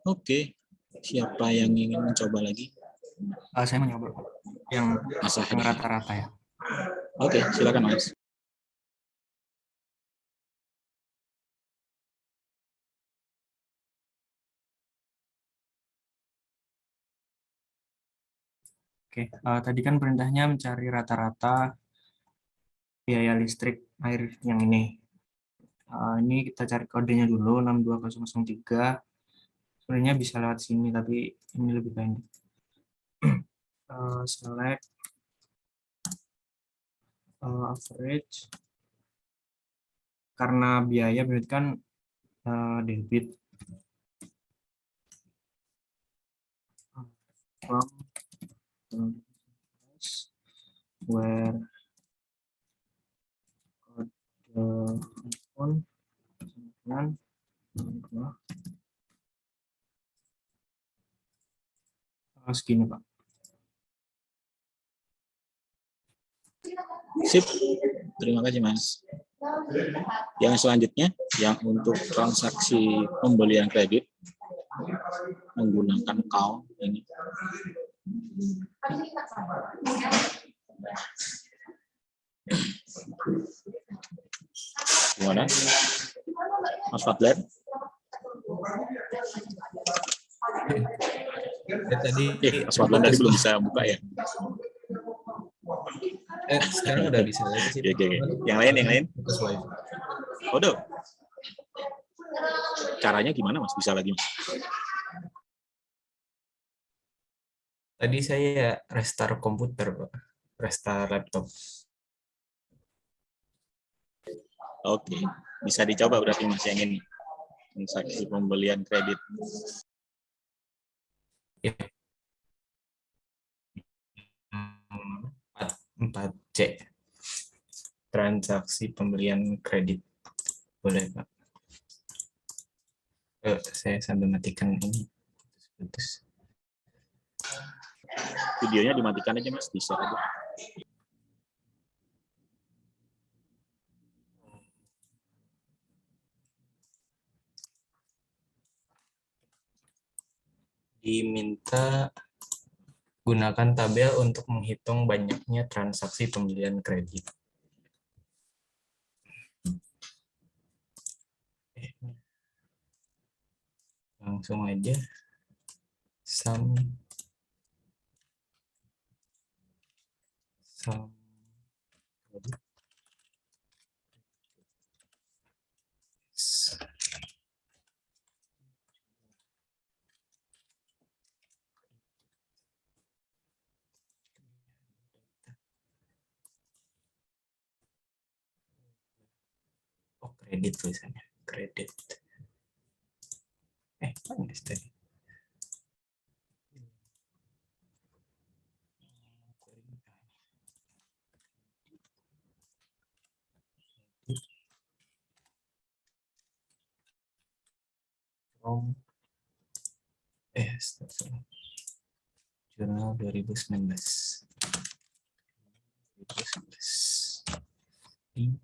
Speaker 1: Oke, siapa yang ingin mencoba lagi?
Speaker 2: Saya mau nyoba yang
Speaker 1: Mas Ahdi.
Speaker 2: rata-rata ya.
Speaker 1: Oke, silakan Mas.
Speaker 2: Oke, tadi kan perintahnya mencari rata-rata biaya listrik air yang ini. Ini kita cari kodenya dulu 62003. Sebenarnya bisa lewat sini tapi ini lebih pendek. Select average, karena biaya berarti kan debit from where phone dan segini Pak.
Speaker 1: Sip, terima kasih Mas. Yang selanjutnya, yang untuk transaksi pembelian kredit menggunakan account ini. Gimana? Mas Fadlan?
Speaker 3: Tadi
Speaker 1: Mas Fadlan tadi belum bisa buka ya?
Speaker 3: sekarang udah bisa lagi sih.
Speaker 1: Oke. Yang lain?
Speaker 3: Putus wifi.
Speaker 1: Waduh. Caranya gimana Mas? Bisa lagi Mas?
Speaker 3: Tadi saya restart komputer, Pak. Restart laptop.
Speaker 1: Oke, bisa dicoba berarti Mas yang ini. Transaksi pembelian kredit.
Speaker 3: Ya. 4C. Transaksi pembelian kredit. Boleh, Pak. Saya sambil matikan ini. Putus.
Speaker 1: Videonya dimatikan aja Mas, bisa aja.
Speaker 3: Diminta gunakan tabel untuk menghitung banyaknya transaksi pembelian kredit. Langsung aja. Sum. Oh, kredit tulisannya. Kredit. Mana tadi? Jurnal 2019.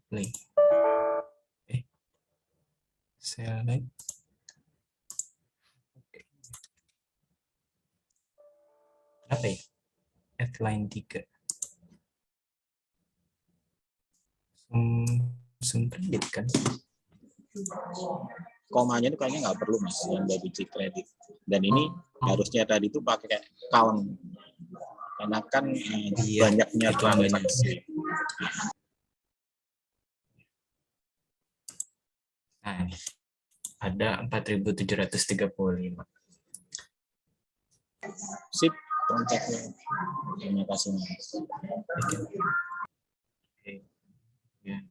Speaker 3: Play. Select. Apa ya? Line 3. Kredit kan?
Speaker 1: Komanya itu kayaknya nggak perlu Mas yang debit kredit. Dan ini harusnya tadi itu pakai count. Karena kan banyaknya transaksi.
Speaker 3: Nah, ada 4.735.
Speaker 1: Sip, kontaknya. Terima kasih Mas.
Speaker 3: Oke. Ya.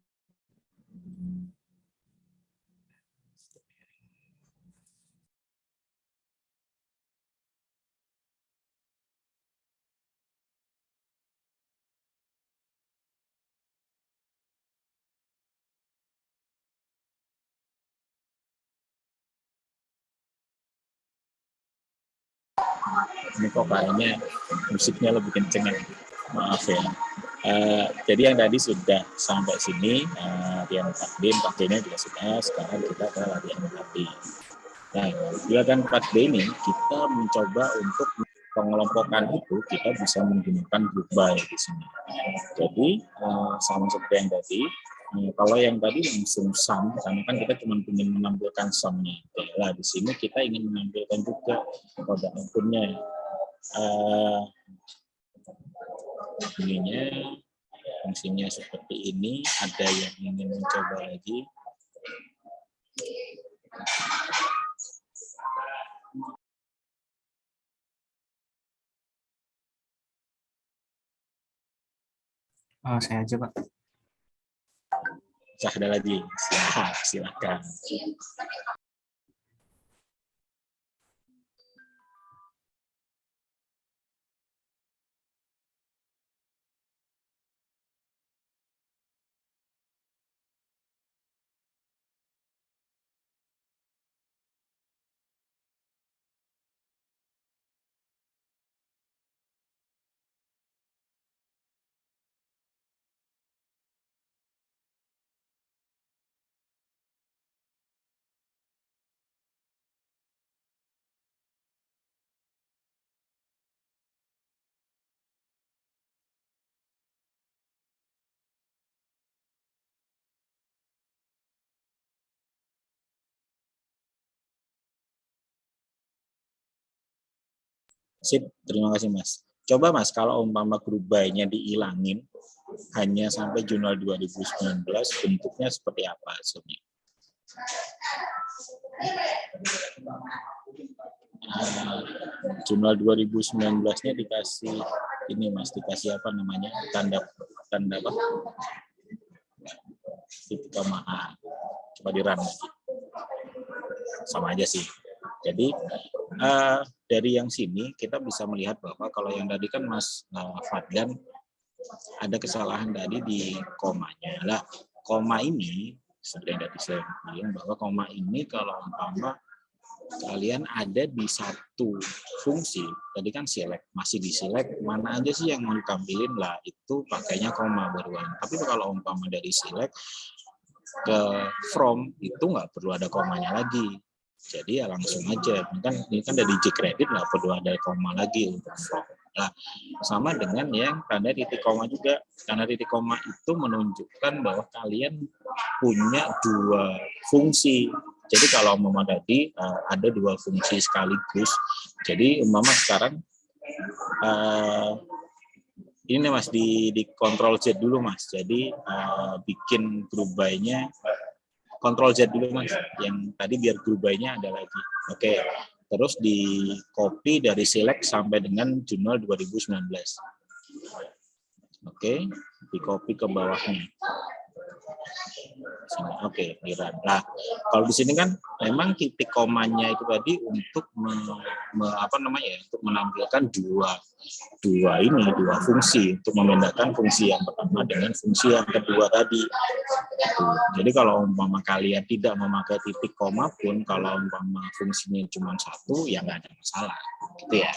Speaker 1: Ini kok kayaknya musiknya lebih kenceng ya. Maaf ya. Jadi yang tadi sudah sampai sini, latihan takdim, takdirnya juga sudah. Sekarang kita ke latihan takdim. Nah, gerakan 4B ini kita mencoba untuk pengelompokan itu kita bisa menggunakan group by di sini. Jadi sama seperti yang tadi, kalau yang tadi langsung sum, karena kan kita cuma ingin menampilkan sumnya. Nah, di sini kita ingin menampilkan juga kode akunnya. Ininya fungsinya seperti ini. Ada yang ingin mencoba lagi.
Speaker 2: Saya aja, Pak.
Speaker 1: Ada lagi, silakan. Sip, terima kasih Mas. Coba Mas, kalau umpama group by-nya dihilangin hanya sampai jurnal 2019, bentuknya seperti apa hasilnya? Jurnal 2019-nya dikasih ini Mas, dikasih apa namanya? Tanda apa? Titik koma A. Coba di run lagi. Sama aja sih. Jadi dari yang sini kita bisa melihat bahwa kalau yang tadi kan Mas Fadlan ada kesalahan tadi di komanya. Lah, koma ini seperti yang tadi saya bilang bahwa koma ini kalau umpama kalian ada di satu fungsi, tadi kan select, masih di select, mana aja sih yang mau ditampilin lah, itu pakainya koma baruan. Tapi kalau umpama dari select ke from, itu nggak perlu ada komanya lagi. Jadi ya langsung aja, ini kan dari J credit nggak perlu ada koma lagi untuk from. Nah, sama dengan yang tanda titik koma juga. Tanda titik koma itu menunjukkan bahwa kalian punya dua fungsi. Jadi kalau umpama tadi ada dua fungsi sekaligus. Jadi umpama sekarang ini Mas di Ctrl Z dulu Mas. Jadi bikin group by-nya Ctrl Z dulu Mas. Yang tadi biar group by-nya ada lagi. Oke. Terus di copy dari select sampai dengan jurnal 2019. Oke, di copy ke bawahnya. Oke, di run. Nah, kalau di sini kan memang titik komanya itu tadi untuk untuk menampilkan dua fungsi, untuk membedakan fungsi yang pertama dengan fungsi yang kedua tadi. Jadi kalau umpama kalian tidak memakai titik koma pun, kalau umpama fungsinya cuma satu, ya nggak ada masalah, gitu ya.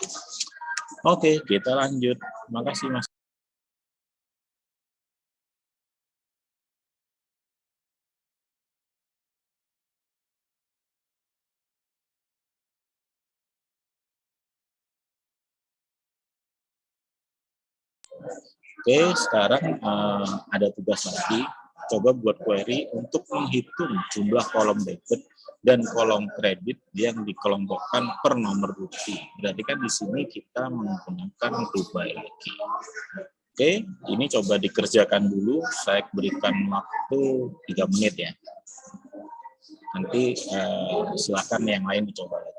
Speaker 1: Oke, kita lanjut. Makasih Mas. Oke, sekarang ada tugas lagi. Coba buat query untuk menghitung jumlah kolom debit dan kolom kredit yang dikelompokkan per nomor bukti. Berarti kan di sini kita menggunakan group by lagi. Oke, ini coba dikerjakan dulu. Saya berikan waktu 3 menit ya. Nanti silakan yang lain dicoba lagi.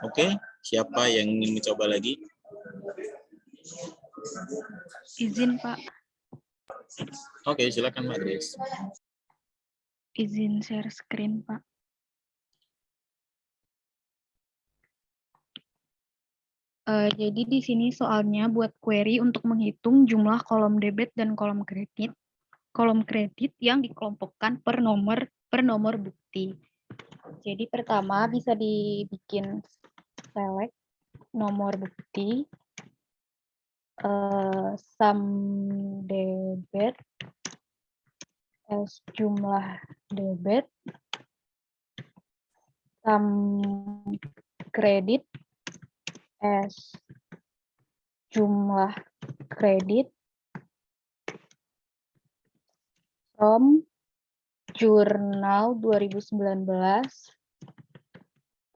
Speaker 1: Oke, siapa yang ingin mencoba lagi?
Speaker 9: Izin Pak,
Speaker 1: Oke, silakan Mbak Grace.
Speaker 9: izin share screen Pak. Jadi di sini soalnya buat query untuk menghitung jumlah kolom debit dan kolom kredit yang dikelompokkan per nomor bukti. Jadi pertama bisa dibikin select nomor bukti, sum debit as jumlah debit, sum kredit as jumlah kredit, from jurnal 2019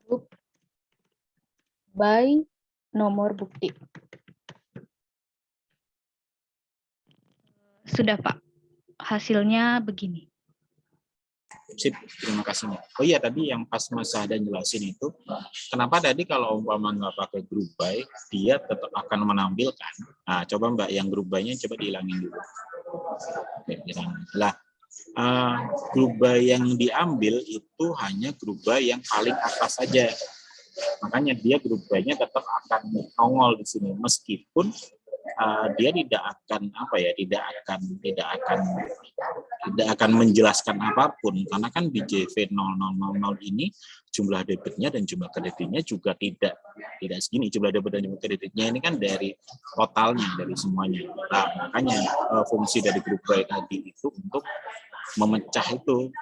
Speaker 9: group by nomor bukti. Sudah Pak, hasilnya begini.
Speaker 1: Sip, terima kasih Mbak. Oh iya, tadi yang pas Mas Sahdan jelasin itu, kenapa tadi kalau umpama nggak pakai group by, dia tetap akan menampilkan. Nah, coba Mbak yang group by-nya coba dihilangin dulu. Oke, dihilangin. Lah, group by yang diambil itu hanya group by yang paling atas saja. Makanya dia group by-nya tetap akan nongol di sini, meskipun dia tidak akan menjelaskan apapun, karena kan di JV 0000 ini jumlah debitnya dan jumlah kreditnya juga tidak segini. Jumlah debit dan jumlah kreditnya ini kan dari totalnya, dari semuanya. Nah, makanya fungsi dari group by tadi itu untuk memecah itu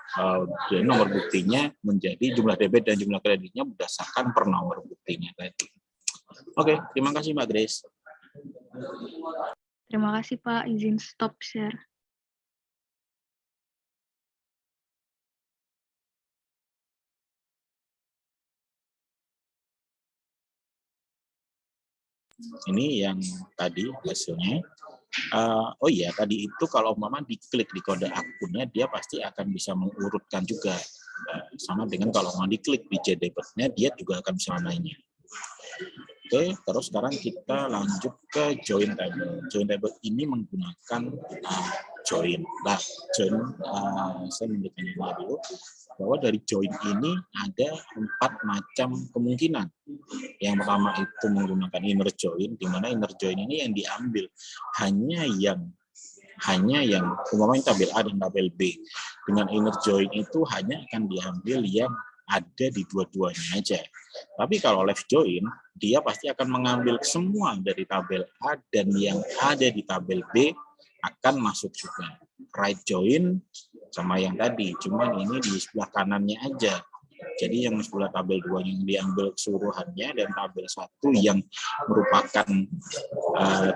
Speaker 1: dari nomor buktinya menjadi jumlah debit dan jumlah kreditnya berdasarkan per nomor buktinya tadi. Oke, terima kasih Mbak Grace.
Speaker 9: Terima kasih Pak, izin stop share.
Speaker 1: Ini yang tadi hasilnya. Oh iya, tadi itu kalau umpama diklik di kode akunnya, dia pasti akan bisa mengurutkan juga. Sama dengan kalau mau diklik di JDebit-nya, dia juga akan bisa mainnya. Oke, terus sekarang kita lanjut ke join table. Join table ini menggunakan join. Nah, join, saya mendefinisikan dulu bahwa dari join ini ada 4 macam kemungkinan. Yang pertama itu menggunakan inner join, di mana inner join ini yang diambil hanya yang umpamanya tabel A dan tabel B. Dengan inner join itu hanya akan diambil yang ada di dua-duanya aja. Tapi kalau left join, dia pasti akan mengambil semua dari tabel A dan yang ada di tabel B akan masuk juga. Right join sama yang tadi, cuman ini di sebelah kanannya aja. Jadi yang sebelah tabel 2 yang diambil keseluruhannya dan tabel 1 yang merupakan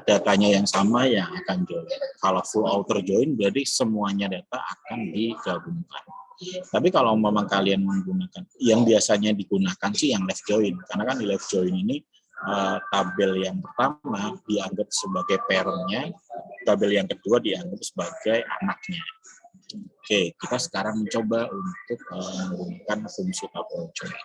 Speaker 1: datanya yang sama yang akan join. Kalau full outer join berarti semuanya data akan digabungkan. Tapi kalau memang kalian menggunakan yang biasanya digunakan sih yang left join, karena kan di left join ini tabel yang pertama dianggap sebagai parent-nya, tabel yang kedua dianggap sebagai anaknya. Oke, kita sekarang mencoba untuk menggunakan fungsi tabel join.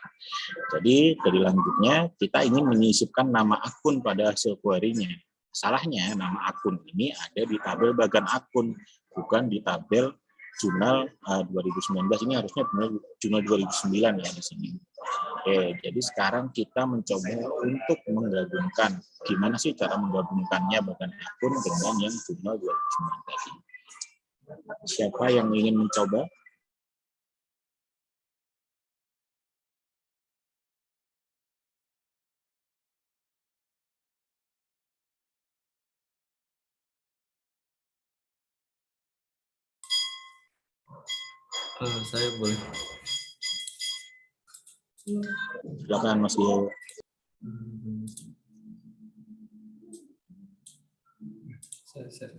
Speaker 1: Jadi dari lanjutnya kita ingin menyisipkan nama akun pada hasil query-nya. Salahnya nama akun ini ada di tabel bagian akun, bukan di tabel jurnal 2019. Ini harusnya benar jurnal 2009 ya di sini. Oke, jadi sekarang kita mencoba untuk menggabungkan. Gimana sih cara menggabungkannya bagian akun dengan yang jurnal 2009 tadi? Siapa yang ingin mencoba?
Speaker 3: Saya boleh.
Speaker 1: Silakan Mas Dio.
Speaker 3: Saya.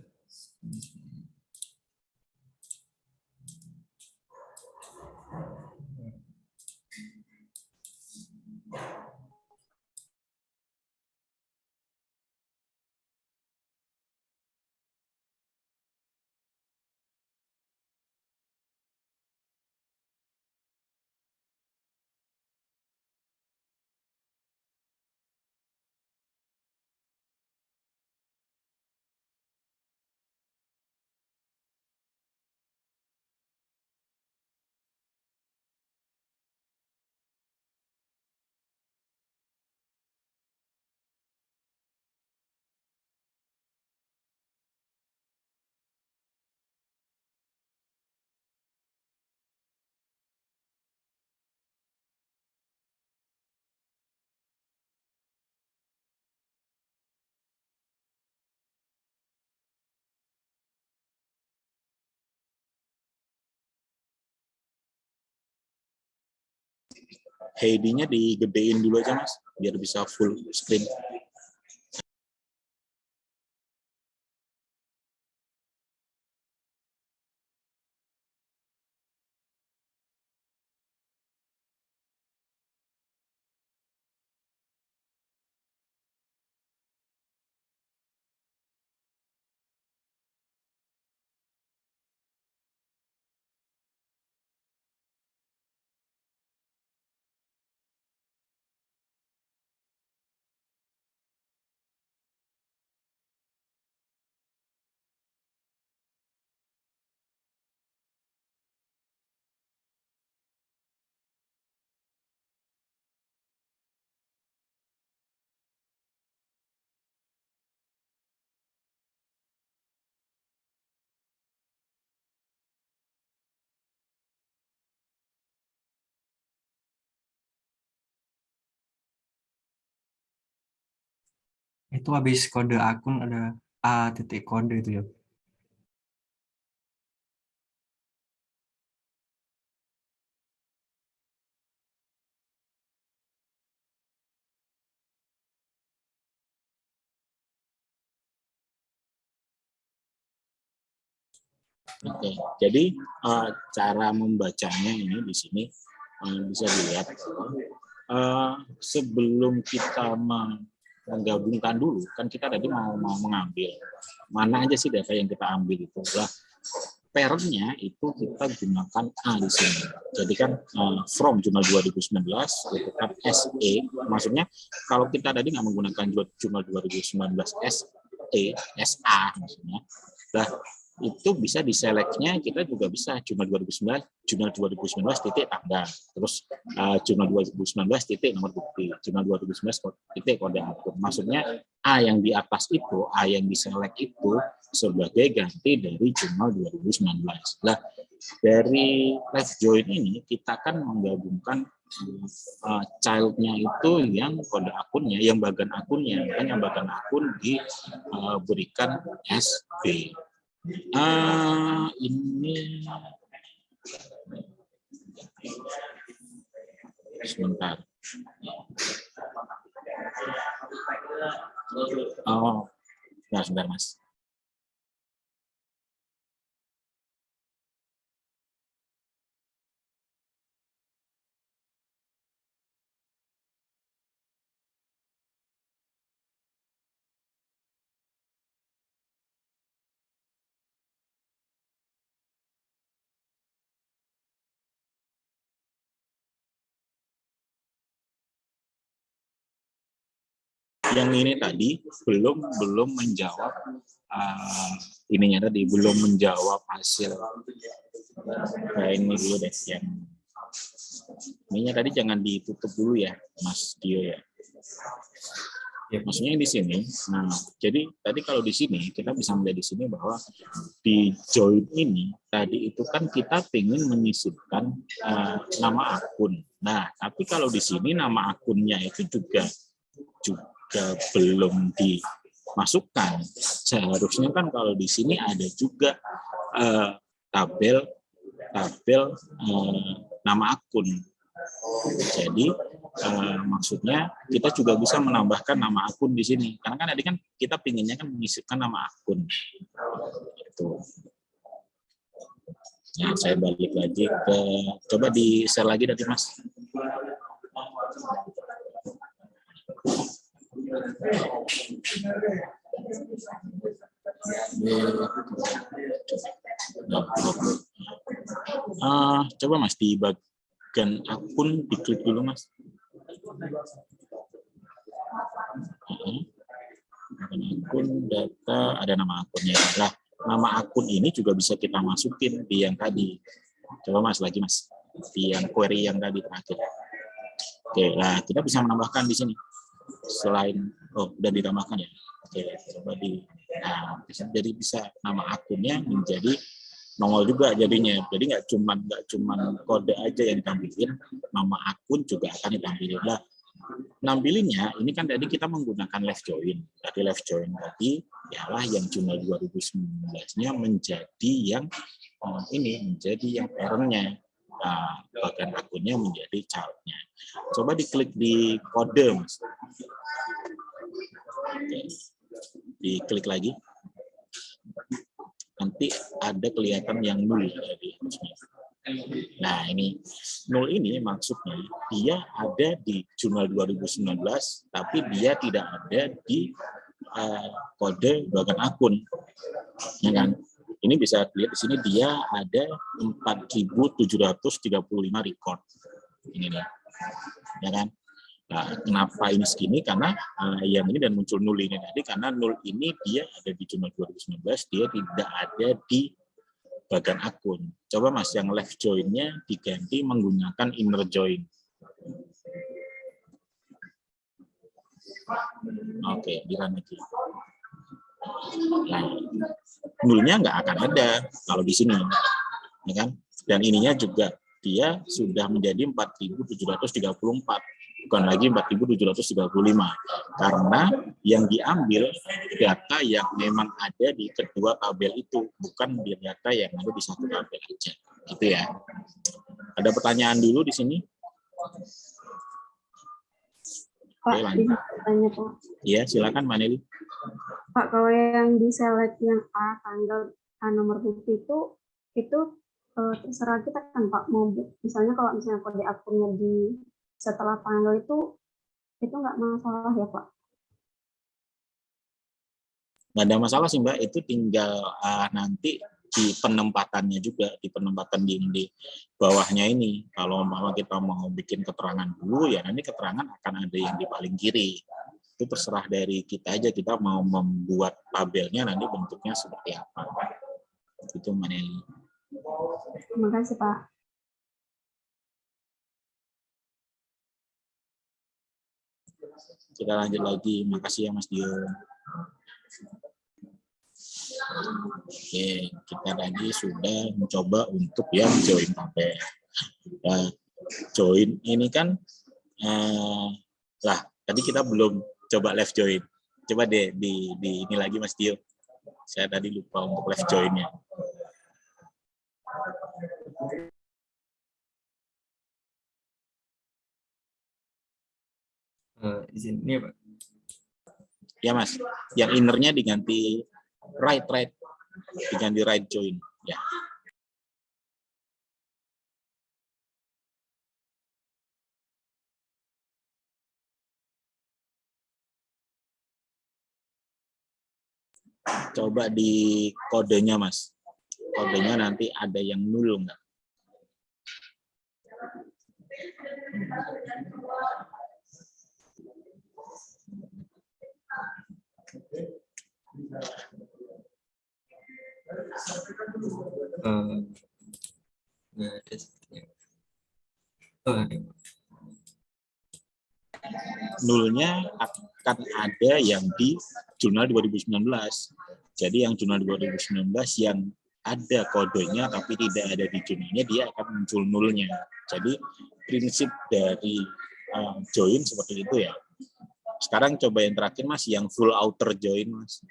Speaker 1: HID-nya digedein dulu aja Mas, biar bisa full screen.
Speaker 2: Itu habis kode akun ada A titik kode itu ya.
Speaker 1: Oke, jadi cara membacanya ini di sini bisa dilihat sebelum kita menggabungkan dulu, kan kita tadi mau mengambil mana aja sih data yang kita ambil itu. Lah, parent-nya itu kita gunakan A di sini. Jadi kan from jurnal 2019 itu kan SE, maksudnya kalau kita tadi nggak menggunakan jurnal 2019 SE, SA maksudnya. Lah, itu bisa diselektnya kita juga bisa jurnal 2019 titik tanggal, terus jurnal 2019 titik nomor bukti, jurnal 2019 titik kode akun. Maksudnya A yang di atas itu, A yang diselect itu sebagai ganti dari jurnal 2019. Nah, dari left join ini kita kan menggabungkan child-nya itu yang kode akunnya, yang bagian akunnya, kan yang bagian akun diberikan SB. Ini sebentar. Oh, sebentar Mas. Yang ini tadi belum menjawab ininya tadi, belum menjawab hasil. Nah, ini dulu deh yang ininya tadi jangan ditutup dulu ya Mas Dio ya. Maksudnya di sini. Nah, jadi tadi kalau di sini kita bisa melihat di sini bahwa di join ini tadi itu kan kita ingin menyisipkan nama akun. Nah, tapi kalau di sini nama akunnya itu juga belum dimasukkan. Seharusnya kan kalau di sini ada juga tabel nama akun. Jadi maksudnya kita juga bisa menambahkan nama akun di sini. Karena kan tadi kan kita pinginnya kan menyisipkan nama akun. Itu. Nah, saya balik lagi ke, coba di share lagi tadi Mas. Coba Mas di bagian akun diklik dulu Mas. Akun data ada nama akunnya. Lah, nama akun ini juga bisa kita masukin di yang tadi. Coba Mas lagi Mas di yang query yang tadi terakhir. Oke, nah kita bisa menambahkan di sini. Selain udah ditambahkan ya. Oke, coba jadi bisa nama akunnya menjadi nongol juga jadinya. Jadi nggak cuman kode aja yang ditampilin, nama akun juga akan ditampilin. Nah, nampilinnya ini kan tadi kita menggunakan left join. Tadi left join tadi ialah yang jurnal 2019-nya menjadi yang ini menjadi yang parent-nya. bagian akunnya menjadi childnya. Coba diklik di kode, Mas. Oke. Diklik lagi. Nanti ada kelihatan yang nul di atasnya. Nah, ini nol ini maksudnya dia ada di jurnal 2019, tapi dia tidak ada di kode bagian akun. Ya kan? Ini bisa dilihat di sini dia ada 4.735 record. Ini nih. Ya kan? Nah, kenapa ini segini? Karena yang ini dan muncul nol ini tadi, karena nol ini dia ada di jurnal 2019, dia tidak ada di bagian akun. Coba Mas, yang left join-nya diganti menggunakan inner join. Oke, dirun lagi. Nah, nulnya nggak akan ada kalau di sini, ya kan? Dan ininya juga dia sudah menjadi 4.734, bukan lagi 4.735, karena yang diambil data yang memang ada di kedua tabel itu, bukan di data yang ada di satu tabel aja, gitu ya. Ada pertanyaan dulu di sini?
Speaker 5: Pak,
Speaker 1: oke, lanjut.
Speaker 5: Tanya Pak.
Speaker 1: Iya, silakan Mbak Nelly.
Speaker 5: Pak, kalau yang di select yang A, tanggal A nomor bukti itu terserah kita kan Pak, mau misalnya kalau misalnya kode akunnya di setelah tanggal itu nggak masalah ya Pak?
Speaker 1: Nggak ada masalah sih Mbak, itu tinggal nanti di penempatannya juga, di penempatan di bawahnya ini. Kalau kita mau bikin keterangan dulu, ya nanti keterangan akan ada yang di paling kiri. Itu terserah dari kita aja, kita mau membuat tabelnya nanti bentuknya seperti apa. Itu Mbak Nelly.
Speaker 5: Terima kasih Pak.
Speaker 1: Kita lanjut lagi. Makasih ya Mas Dio. Oke, kita tadi sudah mencoba untuk yang join tabel. Nah, join ini kan, tadi kita belum coba left join. Coba deh di ini lagi Mas Dio. Saya tadi lupa untuk left join-nya.
Speaker 2: Izin ini Pak.
Speaker 1: Ya Mas, yang innernya diganti right, diganti right join. Ya. Coba di kodenya Mas, kodenya nanti ada yang nul enggak?
Speaker 2: Nggak ada sepertinya. Oh, ada.
Speaker 1: Nulnya akan ada yang di jurnal 2019. Jadi yang jurnal 2019 yang ada kodenya tapi tidak ada di jurnalnya, dia akan muncul nulnya. Jadi prinsip dari join seperti itu ya. Sekarang coba yang terakhir Mas, yang full outer join Mas.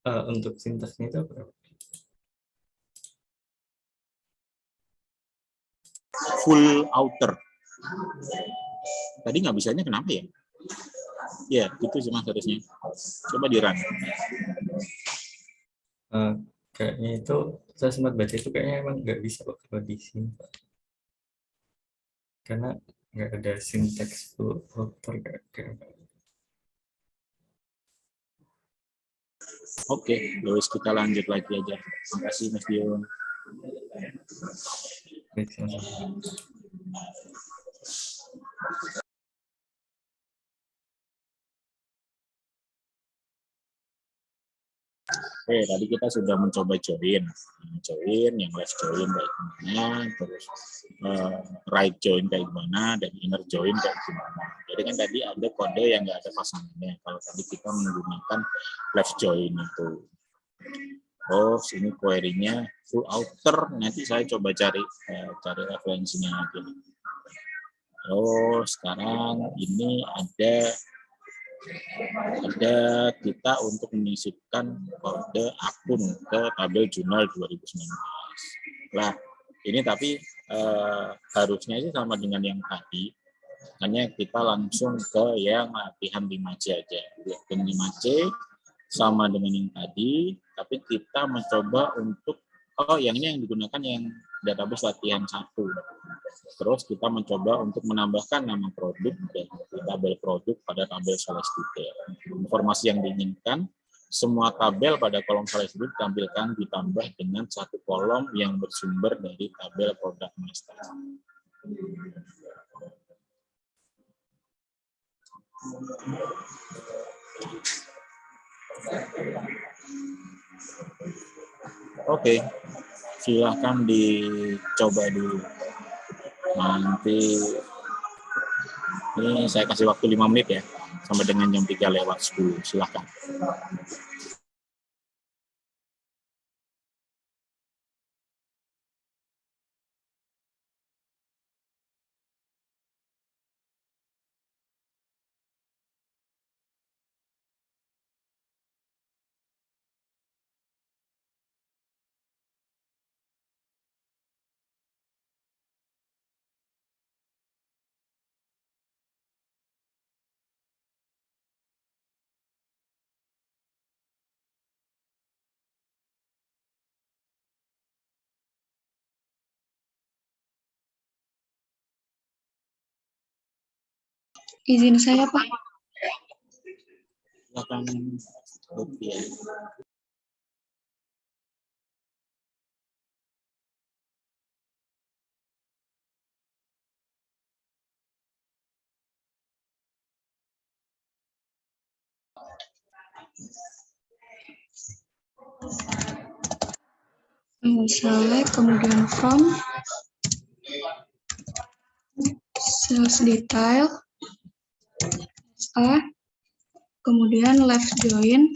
Speaker 2: Untuk sintaksnya itu apa?
Speaker 1: Full outer. Tadi nggak bisanya kenapa ya? Ya, itu sih Mas harusnya. Coba di run.
Speaker 2: Kayaknya itu, saya sempat baca itu kayaknya emang nggak bisa Pak kalau di sini Pak. Karena nggak ada sintaks full outer kayak.
Speaker 1: Oke, Lois, kita lanjut lagi aja. Terima kasih Mas Dio.
Speaker 2: Baik, sama-sama.
Speaker 1: Oke, tadi kita sudah mencoba join, yang left join kayak gimana, terus right join kayak gimana, dan inner join kayak gimana. Jadi kan tadi ada kode yang nggak ada pasangannya. Kalau tadi kita menggunakan left join itu. Terus ini query-nya full outer. Nanti saya coba cari referensinya lagi. Terus sekarang ini ada kita untuk menyisipkan kode akun ke tabel jurnal 2019. Nah, ini tapi harusnya sih sama dengan yang tadi. Hanya kita langsung ke yang latihan 5C aja. Latihan 5C sama dengan yang tadi, tapi kita mencoba untuk yang ini yang digunakan yang database latihan 1. Terus kita mencoba untuk menambahkan nama produk dan tabel produk pada tabel sales detail. Informasi yang diinginkan, semua tabel pada kolom sales detail ditampilkan ditambah dengan satu kolom yang bersumber dari tabel produk master. Oke, silahkan dicoba dulu. Nanti ini saya kasih waktu 5 menit ya, sampai dengan jam 3:10. Silahkan.
Speaker 6: Izin saya, Pak.
Speaker 1: Silahkan. Oke.
Speaker 6: Select, kemudian from, sales detail, SA, kemudian left join,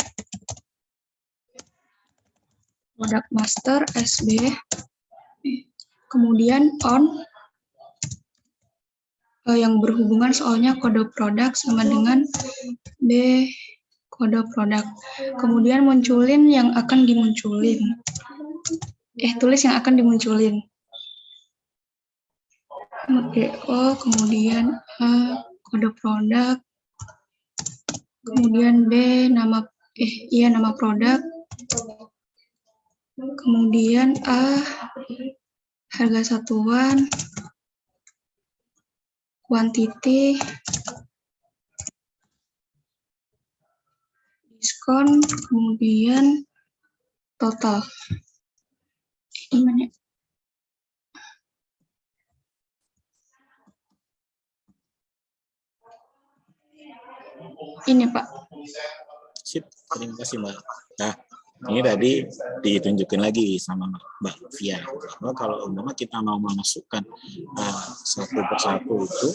Speaker 6: product master, SB, kemudian on, yang berhubungan soalnya kode produk sama dengan B, kode produk. Kemudian munculin yang akan dimunculin. Tulis yang akan dimunculin. O, kemudian A, kode produk. Kemudian B, nama produk. Kemudian A, harga satuan. Quantity. Diskon, kemudian total. Ini mana? Ini, Pak.
Speaker 1: Sip, terima kasih Mbak. Nah, ini tadi ditunjukin lagi sama Mbak Lutfia. Bahwa kalau umpama kita mau memasukkan satu persatu itu,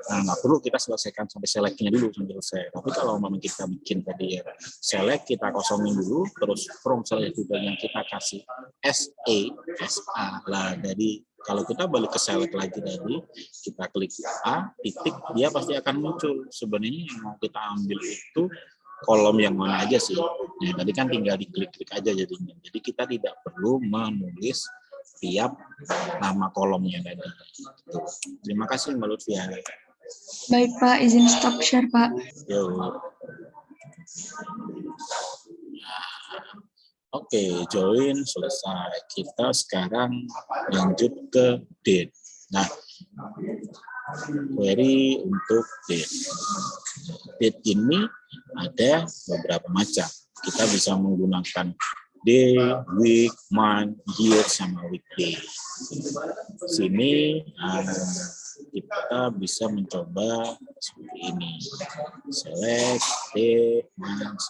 Speaker 1: nggak perlu kita selesaikan sampai select-nya dulu sampai selesai. Tapi kalau umpama kita bikin tadi ya, select kita kosongin dulu, terus from select juga yang kita kasih SA lah. Jadi kalau kita balik ke select lagi tadi, kita klik A, titik, dia pasti akan muncul. Sebenarnya yang mau kita ambil itu kolom yang mana aja sih. Nah, tadi kan tinggal diklik-klik aja jadinya. Jadi kita tidak perlu menulis tiap nama kolomnya tadi. Terima kasih Mbak Lutfia.
Speaker 6: Baik Pak, izin stop share Pak.
Speaker 1: Yo. Oke, join selesai. Kita sekarang lanjut ke date. Nah, query untuk date. Date ini ada beberapa macam. Kita bisa menggunakan day, week, month, year, sama weekday. Sini kita bisa mencoba seperti ini. Select, D, Months.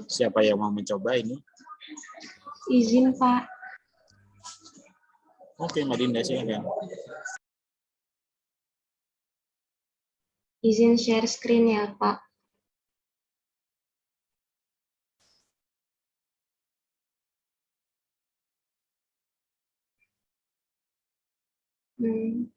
Speaker 1: Siapa yang mau mencoba ini?
Speaker 5: Izin, Pak.
Speaker 1: Oke, Mbak Dinda, silakan.
Speaker 5: Izin share screen ya, Pak. Hmm.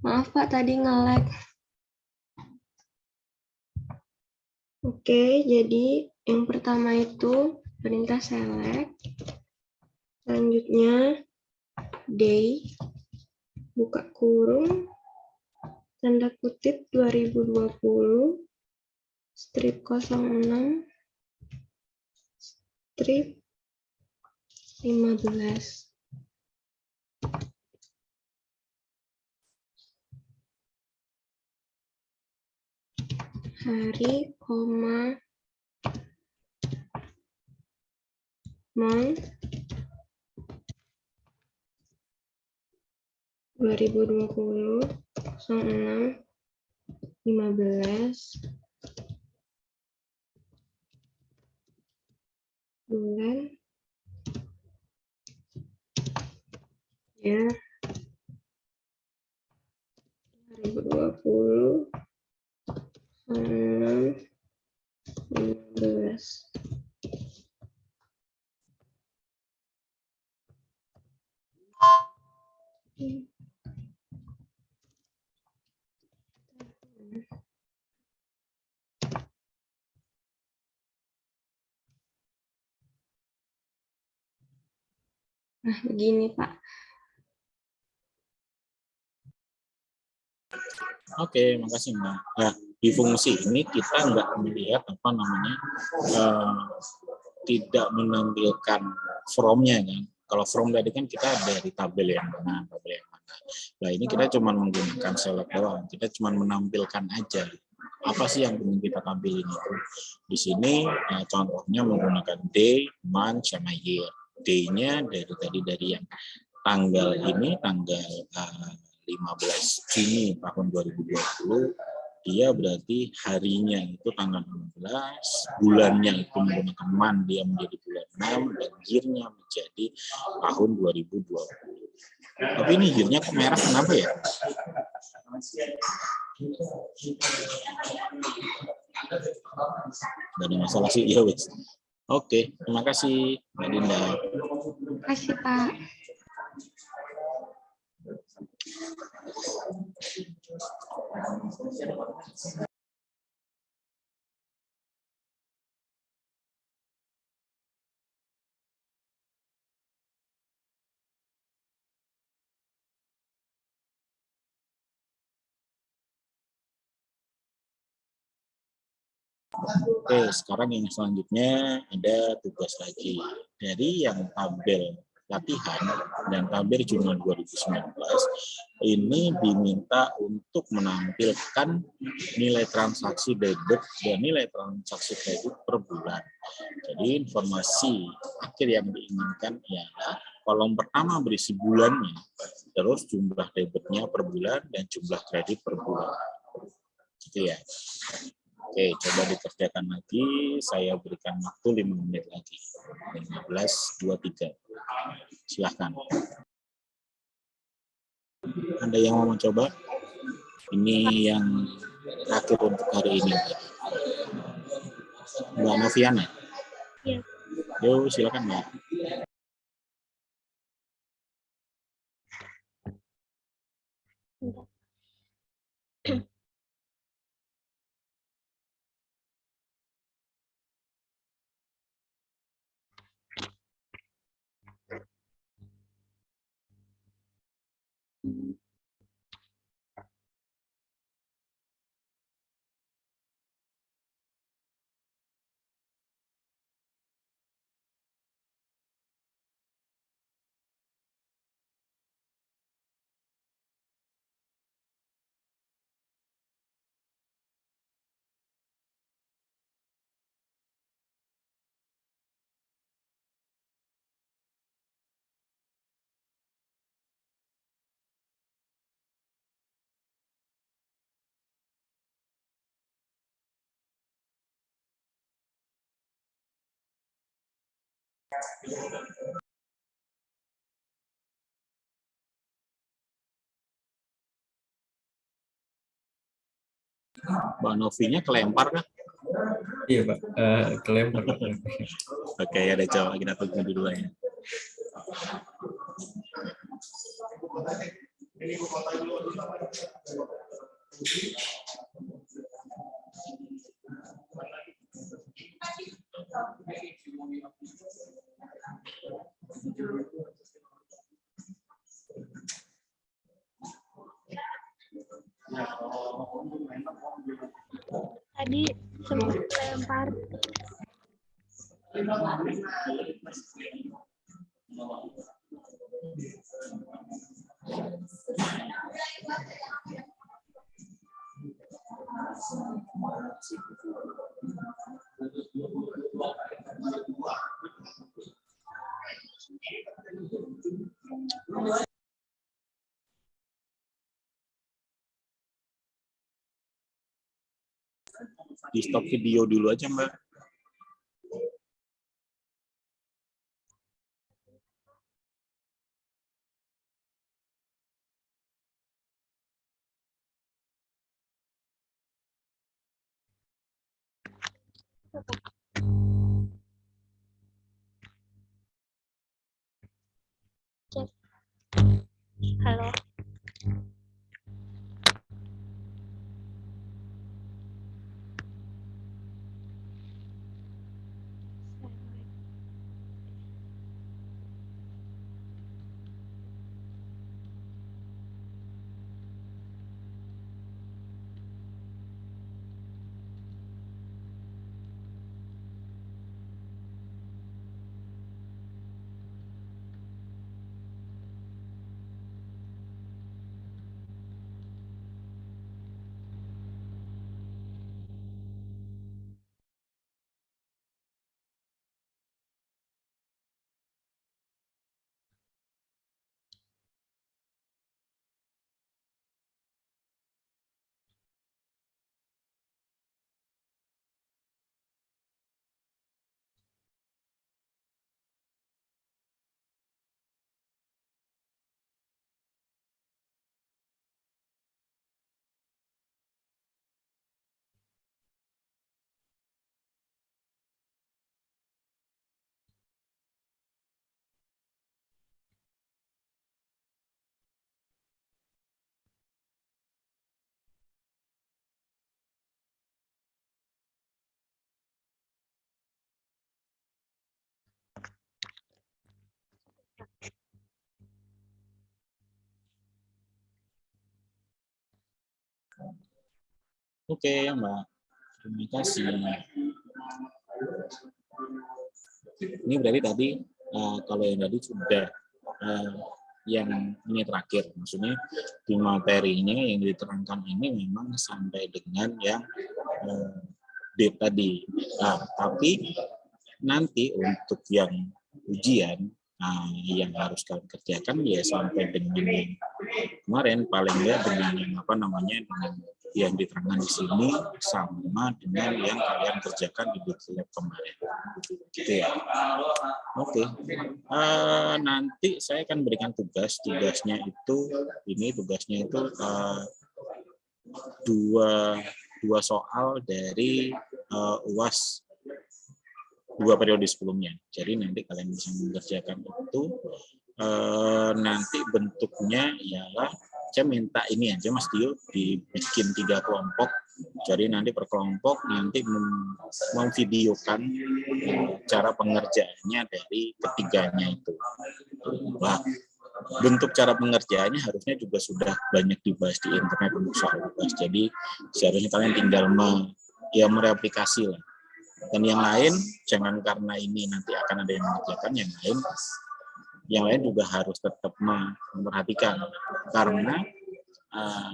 Speaker 5: Maaf Pak, tadi nge-lag. Oke, jadi yang pertama itu perintah select. Selanjutnya day, buka kurung, tanda kutip 2020, strip 06, strip 15. Hari, koma, month, 2020, 06, 15, bulan, ya, 2020, 06, 15. Nah, begini Pak.
Speaker 1: Oke, makasih Mbak. Nah, di fungsi ini kita nggak melihat apa namanya, tidak menampilkan from-nya kan. Kalau from tadi kan kita dari tabel yang mana, tabel yang mana. Nah, ini kita cuma menggunakan select doang. Kita cuma menampilkan aja. Apa sih yang ingin kita tampilin itu? Di sini contohnya menggunakan day, month, sama year. Day-nya dari yang tanggal ini, tanggal 15 Juni tahun 2020, dia berarti harinya itu tanggal 16, bulannya itu menggunakan month, dia menjadi bulan 6, dan year-nya menjadi tahun 2020. Tapi ini year-nya kok merah, kenapa ya? Gak ada masalah sih, ya wes. Oke, terima kasih Mbak Dinda.
Speaker 5: Terima kasih Pak.
Speaker 1: Oke, sekarang yang selanjutnya ada tugas lagi. Dari yang tabel latihan dan tabel jurnal 2019, ini diminta untuk menampilkan nilai transaksi debit dan nilai transaksi kredit per bulan. Jadi informasi akhir yang diinginkan ialah kolom pertama berisi bulannya, terus jumlah debitnya per bulan dan jumlah kredit per bulan. Gitu ya. Oke, coba dikerjakan lagi. Saya berikan waktu 5 menit lagi. 15.23. Silahkan. Ada yang mau mencoba? Ini yang terakhir untuk hari ini. Mbak Noviana?
Speaker 5: Iya.
Speaker 1: Yo, silakan Mbak. Mbak Novinya kelempar kah?
Speaker 2: Iya Pak, kelempar.
Speaker 1: Oke, ada coba kita tunggu dulu ya.
Speaker 9: Tadi sempat lempar.
Speaker 1: Di stop video dulu aja, Mbak.
Speaker 9: Halo.
Speaker 1: Oke, Mbak. Terima kasih. Ini berarti tadi kalau yang tadi sudah yang ini terakhir, maksudnya di materinya yang diterangkan ini memang sampai dengan yang date tadi. Nah, tapi nanti untuk yang ujian yang harus kalian kerjakan ya sampai dengan yang kemarin paling nggak dengan yang apa namanya dengan yang diterangkan di sini sama dengan yang kalian kerjakan di bootcamp kemarin, gitu ya. Oke. Nanti saya akan berikan tugasnya itu dua soal dari UAS 2 periode sebelumnya. Jadi nanti kalian bisa mengerjakan itu. Nanti bentuknya ialah saya minta ini aja Mas Dio dibikin 3 kelompok. Jadi nanti per kelompok nanti memvideokan cara pengerjaannya dari ketiganya itu. Wah, bentuk cara pengerjaannya harusnya juga sudah banyak dibahas di internet untuk soal UAS. Jadi seharusnya kalian tinggal mereplikasi lah. Dan yang lain jangan karena ini nanti akan ada yang mengerjakan, yang lain juga harus tetap memperhatikan karena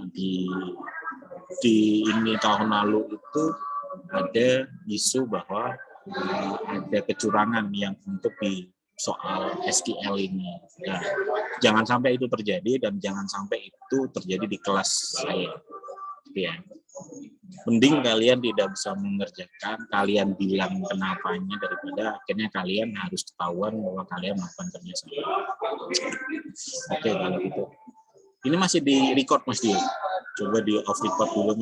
Speaker 1: di ini tahun lalu itu ada isu bahwa ada kecurangan yang untuk di soal SQL ini. Nah, jangan sampai itu terjadi dan jangan sampai itu terjadi di kelas saya. Ya. mending kalian tidak bisa mengerjakan, kalian bilang kenapanya daripada akhirnya kalian harus ketahuan bahwa kalian melakukan kerja salah. Oke, kalau gitu. Ini masih di record Mas Dio. Coba di off record dulu Mas.